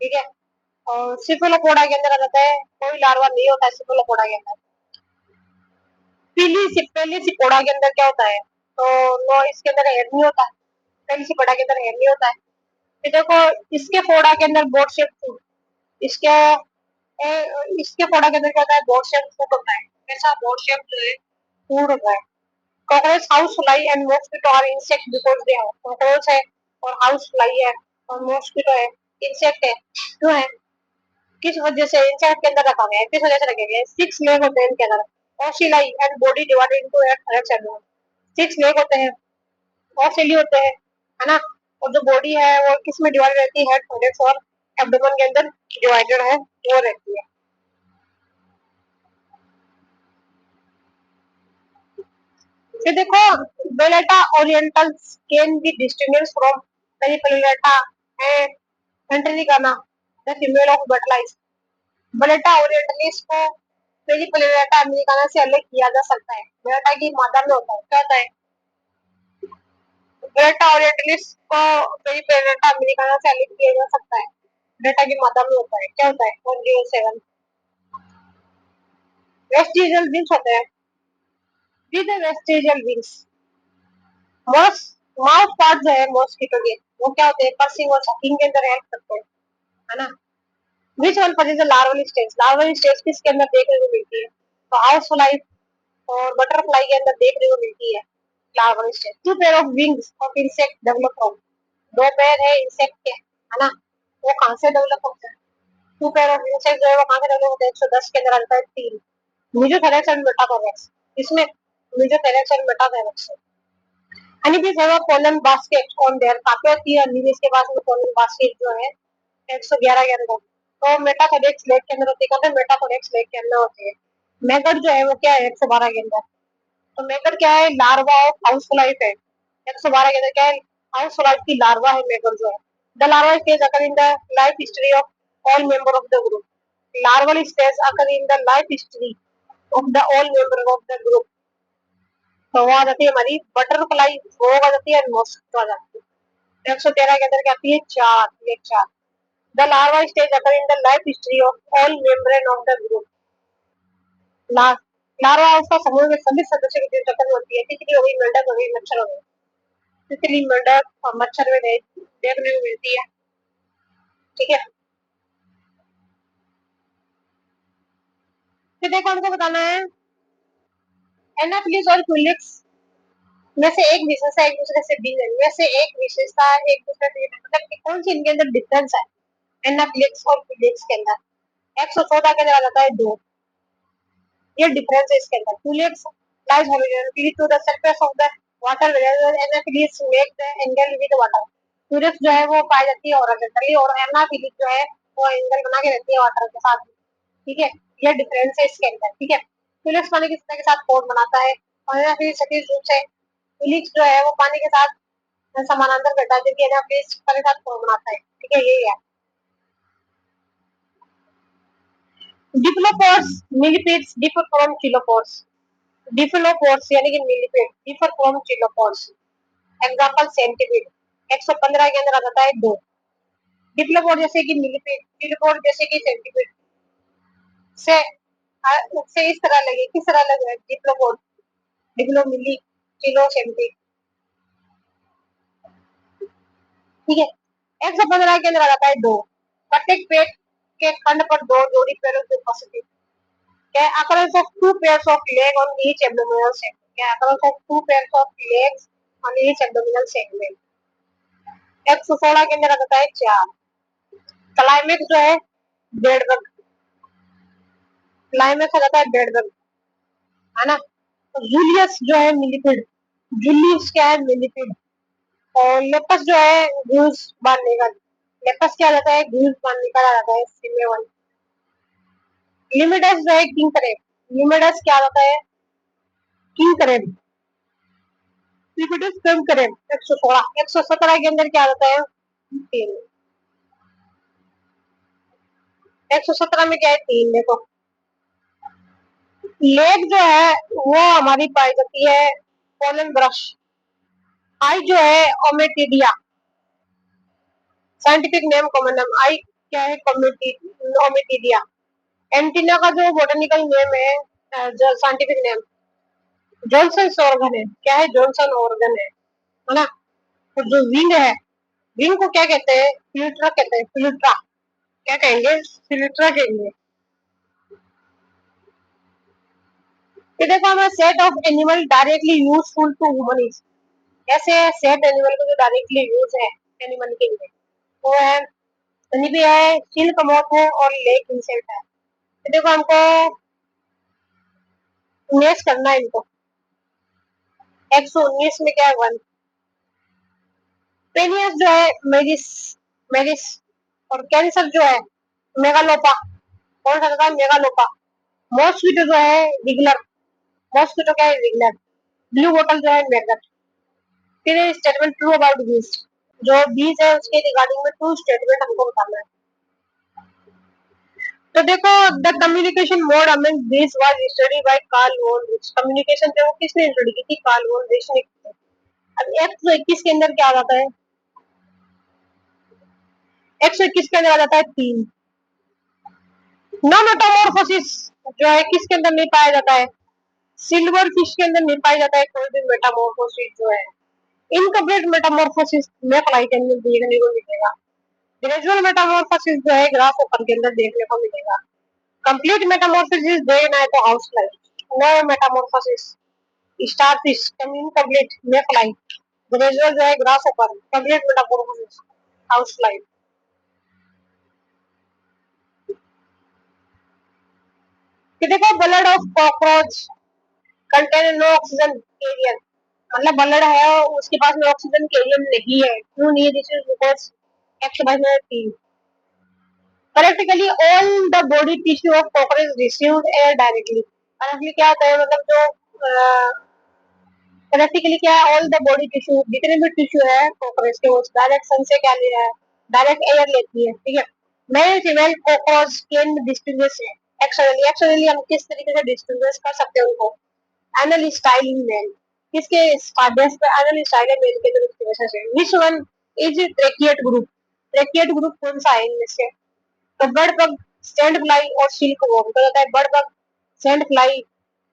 ठीक है। और सिफेलोपोडा के अंदर आ जाता है, कोई लार्वा नहीं होता है सिफेलोपोडा के अंदर। पहली सिपोड़ा के अंदर क्या होता है, तो नो इसके अंदर हेयर नहीं होता है, पहली सिपोड़ा के अंदर हेयर नहीं होता है। फिर देखो इसके फोड़ा के अंदर बोट शेप फूड, इसके इसके फोड़ा के अंदर क्या होता है, बोट शेप फूड होता है। ऐसा बोट शेप जो है फूड होता है। Cockroach, house fly and mosquito are insect because they have, cockroach है और हाउस फ्लाई है और मॉस्किटो है, इंसेक्ट है, क्यों है, किस वजह से इंसेक्ट के अंदर रखा गया है, किस वजह से रखे गए हैं, 6 लेग होते हैं इनके अंदर। ओसिलाई and body divided into 8 threads and 6 leg होते हैं, ओसिली होते हैं, है ना। और जो बॉडी है वो किस में डिवाइड रहती है, हेड, थोरेक्स और एब्डोमेन के अंदर डिवाइडेड है, वो रहती है। फिर देखो Blatta orientalis can be distinguished from Periplaneta and वेंट्रिलिकाना, the female of butterflies. Blatta orientalis को पेनिपेलेटा अमेरिकाना से अलग किया जा सकता है। बेलेटा की मादा में होता है, क्या होता है, बेलेटा ओरिएंटलिस को पेनिपेलेटा अमेरिकाना से अलग किया जा सकता है। बेलेटा की मादा में होता है, क्या होता है, 107। वेस्टिजियल विंग्स होते हैं, with vestigial wings. Mouth part जो है मॉस्किटो के, वो क्या होते हैं, पर्सिंग और सकिंग के अंदर हेल्प करते हैं, है ना। Which one possess the larval stage, larval stage किसके अंदर देखने को मिलती है, तो हाउस फ्लाई और बटरफ्लाई के अंदर देखने को मिलती है larval stage. Two pair of wings of insect develop from, दो पैर है इंसेक्ट के, है ना, वो कहां से डेवलप होते हैं, टू पेयर ऑफ इंसेक्ट जो है वो कहां से डेवलप होते हैं, 110 के अंदर आता है 3, मीजोथेरेक्स एंड मेटाथेरेक्स। इसमें mesothorax and metathorax. Honeybees have a pollen basket on their, काफी होती है हनीबीज के पास में पोलन बास्केट जो है 111 के अंदर। तो मेटाथेरेक्स लेग के अंदर होती है, मेटाथेरेक्स लेग के अंदर होती है। मैगट जो है वो क्या है 112 के अंदर। तो मैगट क्या है, लार्वा ऑफ हाउसफ्लाई है, 112 के अंदर क्या है, हाउसफ्लाई की लार्वा है मैगट जो है। The larva stage occur in the life history of all member of the group, larval stage occur in the life history of the all member of the group. तो वो आ जाती है हमारी butterfly, वो आ जाती है, मॉस्किटो आ जाती है। 113 के अंदर क्या आती है, 4, ये 4। The larva stage occur in the life history of all membrane of the group. Larva उसका समूह में सभी सदस्यों के जीवन चक्र में होती है, तितली हो गई, मेंढक हो गई, मच्छर हो गई। तितली, मेंढक और मच्छर में देखने को मिलती है, ठीक है। फिर देखो हमको बताना है एनाफिलिस और क्विलिक्स में से एक विशेषता एक दूसरे से भिन्न है, में से एक विशेषता एक दूसरे से मतलब कि कौन सी इनके अंदर डिफरेंस है एनाफिलिक्स और क्विलिक्स के अंदर। 114 के अंदर आ जाता है 2, ये डिफरेंस है इसके अंदर। Culex lies horizontally to the surface of the water whereas Anopheles make the angle with water. Culex जो है वो पाई जाती है हॉरिजॉन्टली और एनाफिलिस जो है वो एंगल बना के रहती है वाटर के साथ, ठीक है। ये डिफरेंस है इसके अंदर, ठीक है। क्विलिक्स पानी की सतह के साथ कोट बनाता है और एनाफिलिस सटीक रूप से, क्विलिक्स जो है वो पानी के साथ समानांतर बैठा है, जबकि एनाफिलिस पानी के साथ कोट बनाता है, ठीक है, यही है। डिप्लोपोड्स मिलिपेड्स डिफर फ्रॉम चिलोपोड्स, डिफिलोपोड्स यानी कि मिलिपेड डिफर फ्रॉम चिलोपोड्स। एग्जांपल सेंटीपीड, 115 के अंदर आ जाता है 2। डिप्लोपोड जैसे कि मिलिपेड, चिलोपोड जैसे कि सेंटीपीड से से इस तरह लगे, किस तरह लग रहा है डिप्लोपोड, डिप्लो मिली चिलो सेंटी, ठीक है। 115 के अंदर आ जाता है 2। प्रत्येक पेट के खंड पर 2 जोड़ी पैरों की उपस्थिति, क्या occurrence of 2 pairs of leg on each abdominal segment, क्या occurrence of 2 pairs of legs on each abdominal segment। 116 के अंदर आ जाता है 4। क्लाइमेक्स जो है बेडबग, क्लाइमेक्स आ जाता है बेडबग, है ना। जूलियस जो है मिलिपिड, जूलियस क्या है मिलिपिड। और लेपस जो है घूस बांधने का, लेपस क्या जाता है, घूस बांधने का आ जाता है सिमेवन। लिमिडस जो है किंग करेब, लिमिडस क्या होता है, किंग करेब, रिपीटर्स कम करें 117 के अंदर क्या आता है 3। 117 में क्या है 3। देखो लेग जो है वो हमारी पाई जाती है पोलन ब्रश। आई जो है ommatidia scientific name common name I क्या है ओमेटिडिया। एंटीना का जो बोटेनिकल नेम है जो साइंटिफिक नेम जॉनसन ऑर्गन है। क्या है जॉनसन ऑर्गन है ना। तो जो विंग है विंग को क्या कहते हैं फिल्ट्रा कहते हैं फिल्ट्रा। क्या कहेंगे फिल्ट्रा कहेंगे। ये देखो हमें set of animal directly useful to human ऐसे सेट एनिमल को जो डायरेक्टली यूज है एनिमल के लिए वो है हनी भी है सिल्क मॉथ है और लेक इंसेक्ट है। तो देखो हमको नेस करना है इनको 119 में क्या है 1। पेनियस जो है मेरिस मेरिस और कैंसर जो है मेगालोपा। कौन सा था मेगालोपा। मॉस्किटो जो है रिगलर मॉस्किटो क्या है रिगलर। ब्लू बोटल जो है मैगट। फिर स्टेटमेंट ट्रू अबाउट बीज जो बीज है उसके रिगार्डिंग में ट्रू स्टेटमेंट हमको बताना है। तो देखो the communication mode among this was study by Karl von Frisch. Communication जो किसने स्टडी की थी कार्ल वॉन रिच ने। अब 121 के अंदर क्या आ जाता है 121 के अंदर आ जाता है 3। नॉन मेटामॉर्फोसिस जो है किसके अंदर नहीं पाया जाता है सिल्वर फिश के अंदर नहीं पाया जाता है कोई भी मेटामॉर्फोसिस जो है। इनकम्प्लीट मेटामॉर्फोसिस में फ्लाई के अंदर देखने को मिलेगा। ग्रेजुअल मेटामॉर्फोसिस जो है ग्रास ओपन के अंदर देखने को मिलेगा। कंप्लीट मेटामॉर्फोसिस देखना है तो हाउस फ्लाई। नए मेटामॉर्फोसिस स्टारफिश इनकम्प्लीट में फ्लाई। ग्रेजुअल जो है grass open complete metamorphosis house fly. कि देखो blood of cockroach contain no oxygen carrier मतलब ब्लड है उसके पास में ऑक्सीजन कैरियर नहीं है। क्यों नहीं है this is because x practically all the body tissue of cockroach received air directly. Directly क्या होता है मतलब जो प्रैक्टिकली क्या है ऑल द बॉडी टिश्यू जितने भी टिश्यू है कॉकरोच के वो डायरेक्ट सन से क्या ले रहा है डायरेक्ट एयर लेती है। ठीक है male female cockroach can distinguish externally externally हम किस तरीके से डिस्टिंग्विश कर सकते हैं उनको एनल स्टाइल इन मेल किसके बेस पे एनल स्टाइल है मेल के अंदर उसकी वजह से। विच वन इज ट्रेकिएट ग्रुप कौन सा है इनमें से। तो बर्ड बग सैंड फ्लाई और सिल्क वॉर्म तो होता है बर्ड बग सैंड फ्लाई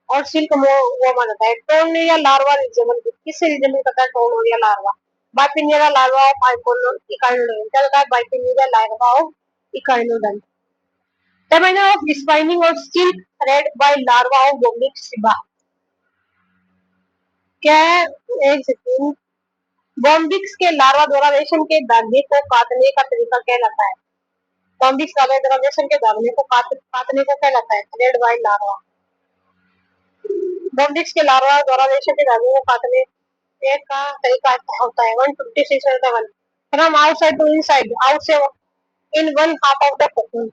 और सिल्क वॉर्म आ जाता है। टोर्निया लार्वा रिजेबल किससे रिजेबल करता है Tornaria larva bipinnaria larva of echinoderm क्या होता है bipinnaria larva of echinoderm. The manner of spinning of silk thread by larva of Bombyx siba क्या है एक सेकंड। बॉम्बिक्स के लार्वा द्वारा रेशम के धागे को काटने का तरीका कहलाता है। बॉम्बिक्स लार्वा द्वारा रेशम के धागे को काटने को कहलाता है थ्रेड बाय लार्वा। बॉम्बिक्स के लार्वा द्वारा रेशम के धागे को काटने का तरीका होता है 156 from outside to inside out से in one half of the cocoon.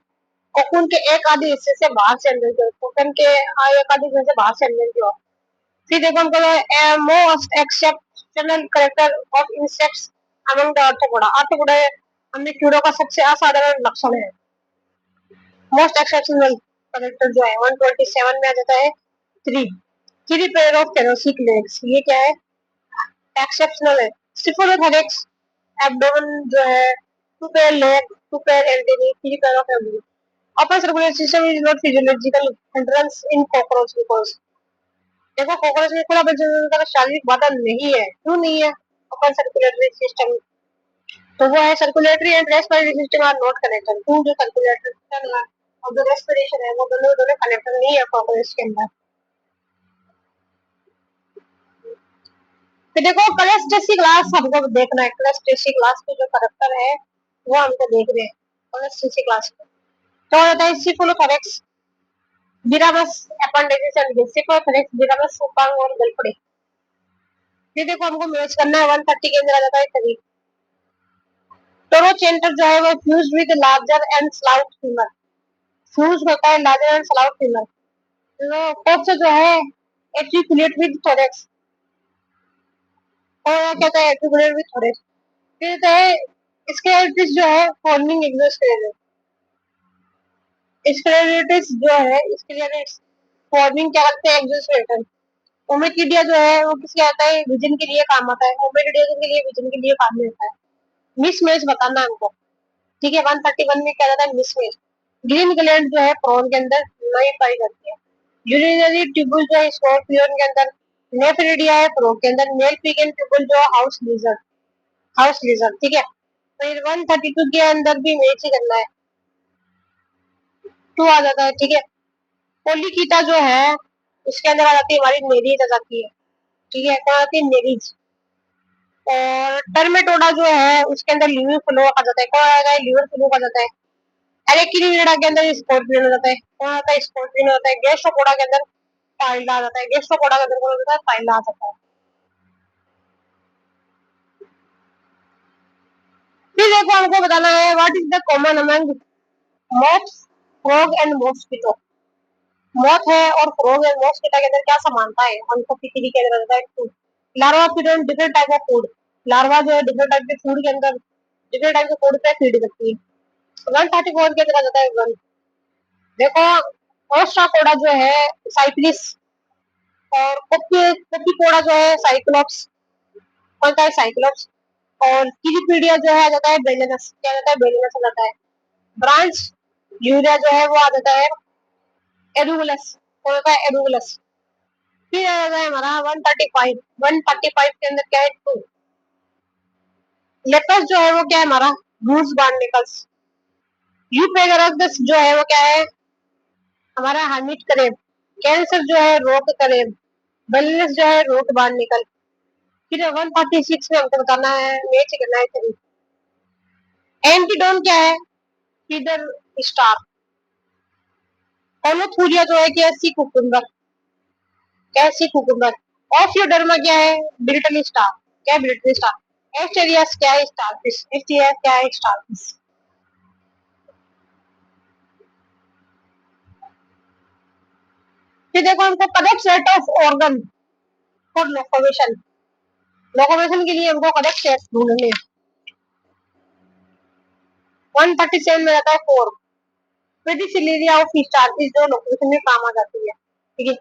Cocoon के एक आधे हिस्से से बाहर से अंदर की ओर कोकून के एक आधे हिस्से से बाहर से अंदर की ओर। फिर देखो हमको most exceptional character of insects among the arthropoda. Arthropoda हमने कीड़ों का सबसे असाधारण लक्षण है। मोस्ट एक्सेप्शनल करेक्टर जो है 127 में आ जाता है 3 3 पेयर ऑफ कैरोसिक लेग्स। ये क्या है एक्सेप्शनल है। सिफोलोथोरेक्स एब्डोमेन जो है 2 pair leg 2 pair antennae 3 pair of abdomen. Upper circulatory system is not physiological hindrance in cockroach because देखो कॉकरोच में थोड़ा बहुत शारीरिक बाधा नहीं है। क्यों नहीं है अपर सर्कुलेटरी सिस्टम तो वो है circulatory and respiratory system are not connected. टू जो सर्कुलेटरी सिस्टम है और जो रेस्पिरेशन है वो दोनों दोनों कनेक्टेड नहीं है कॉकरोच के अंदर। तो देखो कोलेस्टेसी क्लास हमको देखना है। कोलेस्टेसी क्लास के जो करेक्टर है वो हमको देख रहे हैं कोलेस्टेसी क्लास में। तो होता है सिफोलोथोरेक्स बिरामस एपेंडिक्स एंड सिफोलोथोरेक्स बिरामस सुपांग और गलफड़े। ये देखो हमको मैच करना है 130 के अंदर आ जाता है तभी। टोरोचेंटर जो है वो fused with larger and stout femur fuse होता है लार्जर एंड स्लाउट फीमर। तो फोर्थ जो है एट्रिकुलेट विद थोरेक्स और कहता है ट्यूबुलर विथ थोड़े फिर कहता है स्क्लेरोटिस जो है फॉर्मिंग स्क्लेरोटिस जो है स्क्लेरोटिस फॉर्मिंग क्या करते हैं एक्सोस्केलेटन। ओमेटिडिया जो है वो किसके आता है विजन के लिए काम आता है, ओमेटिडिया के लिए विजन के लिए काम में आता है। मिसमैच बताना है हमको, ठीक है। 131 में क्या रहता है मिसमैच। ग्रीन ग्लैंड जो है प्रोन के अंदर नहीं पाई जाती है। यूरिनरी ट्यूबुल जो है स्कॉर्पियन के अंदर, नेफ्रिडिया है प्रो के अंदर, मेल पिगन ट्यूबुल जो हाउस लिजर्ड, ठीक है। फिर 132 के अंदर भी मैच ही करना है, टू आ जाता है, ठीक है। पोलिकीटा जो है उसके अंदर आ जाती है हमारी नेरीज आ जाती है, ठीक है, कौन आती है नेरीज। और टर्मेटोडा जो है उसके अंदर लिवर फ्लो आ जाता है, कौन आएगा लिवर फ्लो आ जाता है। एरेकिनिडा के अंदर स्कॉर्पियन हो जाता है, कौन आता है स्कॉर्पियन होता है। गैस्ट्रोपोडा के अंदर पाइला आ जाता है, गैस्ट्रोपोडा के अंदर कौन होता है पाइला आ जाता है। फिर देखो हमको बताना है what is the common among moth frog and mosquito. Moth है और फ्रॉग एंड मॉस्किटो के अंदर क्या समानता है, हमको पृथ्वी के अंदर बताता है food. Larva feed on different type of food, larva जो है डिफरेंट टाइप के फूड के अंदर डिफरेंट टाइप के फूड पे फीड करती है। 134 के अंदर आ जाता है वन। देखो ओस्ट्राकोडा जो है साइक्लिस, और कोपीपोडा जो है साइक्लोप्स, कौन सा है साइक्लोप्स। और कीरीपीडिया जो है आ जाता है बेलेनस, क्या जाता है बेलेनस आ जाता है। ब्रांच यूरिया जो है वो आ जाता है एडुलस, कौन होता है एडुलस। फिर आ जाता है हमारा 135, 135 के अंदर क्या है टू। लेपस जो है वो क्या है हमारा गूड्स बार्निकल्स। यूपेगरस जो है वो क्या है हमारा हर्मिट करेब। कैंसर जो है रोक करेब। बेलेनस जो है रोक बार्निकल। फिर 136 में हमको बताना है मैच करना है थ्री। एंटीडोन क्या है फीडर स्टार। ओनोथुरिया जो है क्या है सी कुकुम्बर, क्या है सी कुकुम्बर। ऑफियोडर्मा क्या है बिलिटरी स्टार, क्या है बिलिटरी स्टार। एस्टेरियस क्या है स्टारफिश, एस्टेरियस क्या है स्टारफिश। फिर देखो हमको correct set of organ for locomotion, locomotion के लिए हमको करेक्ट सेट ढूंढने हैं। 137 में रहता है फोर। पेडिसिलिया ऑफ स्टारफिश जो लोकोमोशन में काम आ जाती है, ठीक है।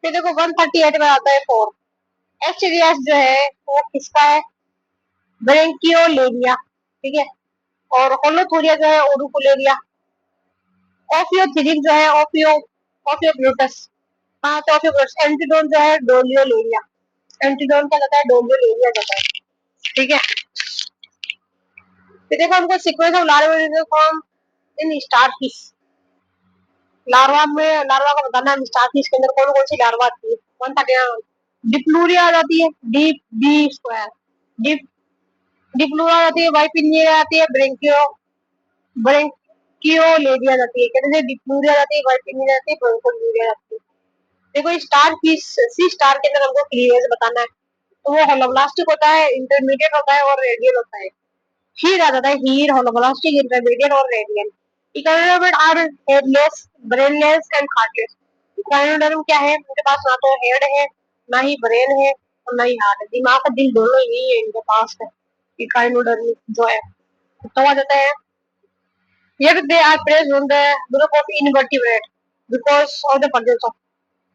फिर देखो 138 में आता है फोर। एस्टेरियस जो है वो किसका है ब्रेंकियोलेरिया, ठीक है। और होलोथुरिया जो है ओडुकुलेरिया। ओफियोथिरिक जो है ओफियोब्यूटस, हाँ तो ओफियोब्यूटस। एंटीडोन जो है डोलियोलेरिया, एंटीडोन क्या जाता है डोलियोलेरिया जाता है, ठीक है। फिर देखो हमको sequence of larva form in starfish. Larva का बताना है स्टारफिश के अंदर कौन कौन सी लार्वा आती है। कौन सा क्या डिप्लूरिया आ जाती है, डीप डी स्क्वायर, डिप डिप्लूरा आती है, वाइपिनिया आती है, ब्रेंकियोलेरिया जाती है, कहते हैं डिप्लूरिया जाती है, वाइपिनिया जाती है, ब्रोंकोलूरिया जाती है। देखो स्टार फिश सी स्टार के अंदर हमको क्लियरेंस बताना है, तो वो होलोब्लास्टिक होता है, इंटरमीडिएट होता है और रेडियल होता है। हीर आ जाता है, हीर होलोब्लास्टिक इंटरमीडिएट और radial. Echinoderm are headless brainless and heartless. Echinoderm क्या है उनके पास ना तो हेड है ना ही ब्रेन है और ना ही हार्ट है, दिमाग का दिल दोनों ही है इनके पास है इकोनोडर्म जो है। तो आ जाता है yet they are placed on the group of invertebrate because of the presence of।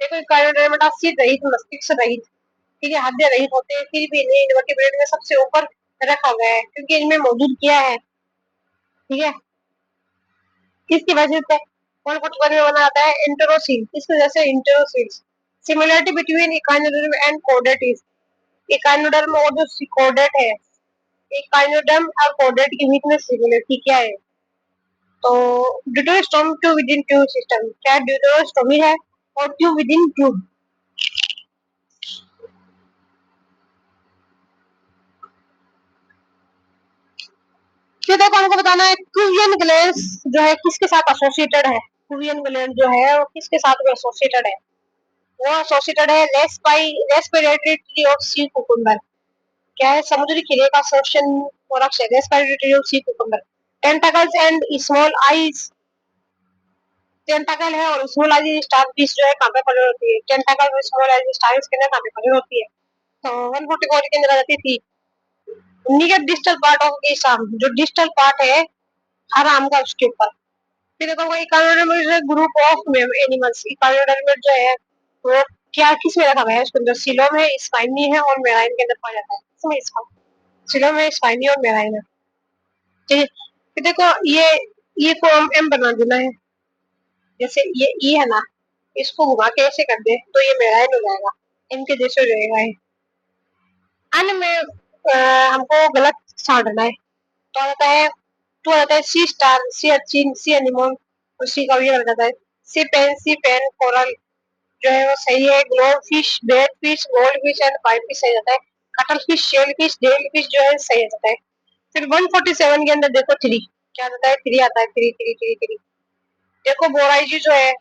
देखो इकोनोडर्म सिर रहित मस्तिष्क रहित, ठीक है, हड्डियां रहित होते हैं, फिर भी इन्हें इन्वर्टिब्रेट में सबसे ऊपर रखा गया है क्योंकि इनमें मौजूद किया है, ठीक है। किसकी वजह से कौन कुछ में बना आता है इंटेरोसील, किस वजह से enterocoel. Similarity between echinoderm and कोडेट। इकाइनोडर्म और जो कोडेट है, इकाइनोडर्म और कोडेट के बीच में सिमिलरिटी क्या है, तो deuterostome tube with in tube system, क्या ड्यूटेरोस्टोमी है और ट्यूब विद इन ट्यूब। फिर देखो हमको बताना है क्यूवियन ग्लैंड्स जो है किसके साथ एसोसिएटेड है। क्यूवियन ग्लैंड जो है वो किसके साथ में एसोसिएटेड है, वो एसोसिएटेड है respiratory tree of sea cucumber, क्या है समुद्री खीरे का श्वसन थोरक्स है, respiratory of sea cucumber. Tentacles and small eyes, टेंटाकल है और स्मॉल आईज स्टार फिश जो है कहां पे प्रेजेंट होती है, टेंटाकल और स्मॉल आईज स्टार फिश के अंदर कहां पे प्रेजेंट होती है। तो 144 के अंदर आ जाती थी near digital part of Assam, जो डिजिटल पार्ट है आराम का उसके ऊपर। फिर देखो वही economic group of animals, economic जो है वो क्या किस में रखा गया है, उसके अंदर सिलोम है, स्पाइनी है और मेराइन के अंदर पाया जाता है। इसमें इसका सिलोम है, स्पाइनी और मेराइन है। ठीक है, फिर देखो ये को हम एम बना देना है, जैसे ये ई है ना, इसको घुमा के ऐसे कर दे तो ये मेराइन हो जाएगा, इनके जैसे हो जाएगा ये। अन्य में हमको गलत छांटना है, तो आता है तो आता है सी स्टार, सी अच्छी, सी एनिमल और सी का भी लग जाता है। सी पेन कोरल जो है वो सही है। Globe fish, bed fish, gold fish and pipe fish सही जाता है। Cuttle fish, shell fish, dell fish जो है सही जाता है। फिर 147 के अंदर देखो थ्री क्या आता है, थ्री आता है, थ्री थ्री थ्री थ्री। देखो बोराइजी जो है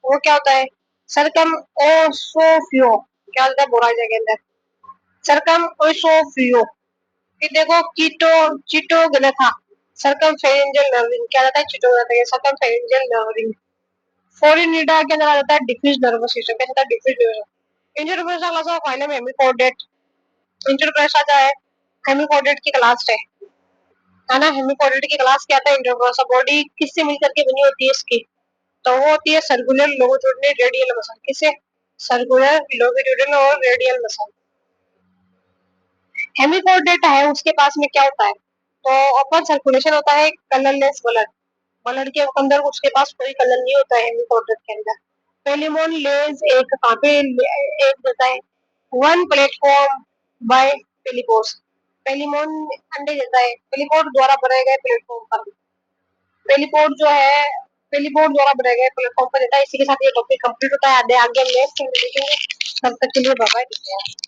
वो क्या होता है, सरकम ओसोफियो क्या होता है बोराइजी के अंदर, सरकम ओसोफियो। फिर देखो कीटो चिटोगनथा, सर्कमफेरेंजियल नर्विंग क्या रहता है, चिटोगनथा ये सर्कमफेरेंजियल नर्विंग। फोरिनिडा के अंदर आ जाता है डिफ्यूज नर्वस सिस्टम, क्या होता है diffuse nervous. Enteropneusta class of phylum Hemichordata, Enteropneusta जो है हेमिकोडेट की क्लास है ना। हेमिकोडेट की क्लास क्या था, इंटरप्रेसा। बॉडी किससे मिलकर के बनी होती है इसकी, तो वो होती है सर्कुलर लोंगिट्यूडिनल रेडियल मसल, किससे, सर्कुलर लोंगिट्यूडिनल और रेडियल मसल। हेमिकोडेट है उसके पास में क्या होता है, तो ओपन सर्कुलेशन होता है, कलरलेस ब्लड, ब्लड के अंदर उसके पास कोई कलर नहीं होता है हेमिकोडेट के अंदर। पेलिमोन लेज एक कहाँ पे एक देता है, वन प्लेटफॉर्म बाय पेलिपोस, पेलिमोन अंडे देता है पेलिपोड द्वारा बनाए गए प्लेटफॉर्म पर। पेलिपोड जो है पेलिपोड द्वारा बनाए गए प्लेटफॉर्म पर देता है। इसी के साथ ये टॉपिक कंप्लीट होता है, आगे आगे हम नेक्स्ट में देखेंगे। तब तक के लिए बाय बाय।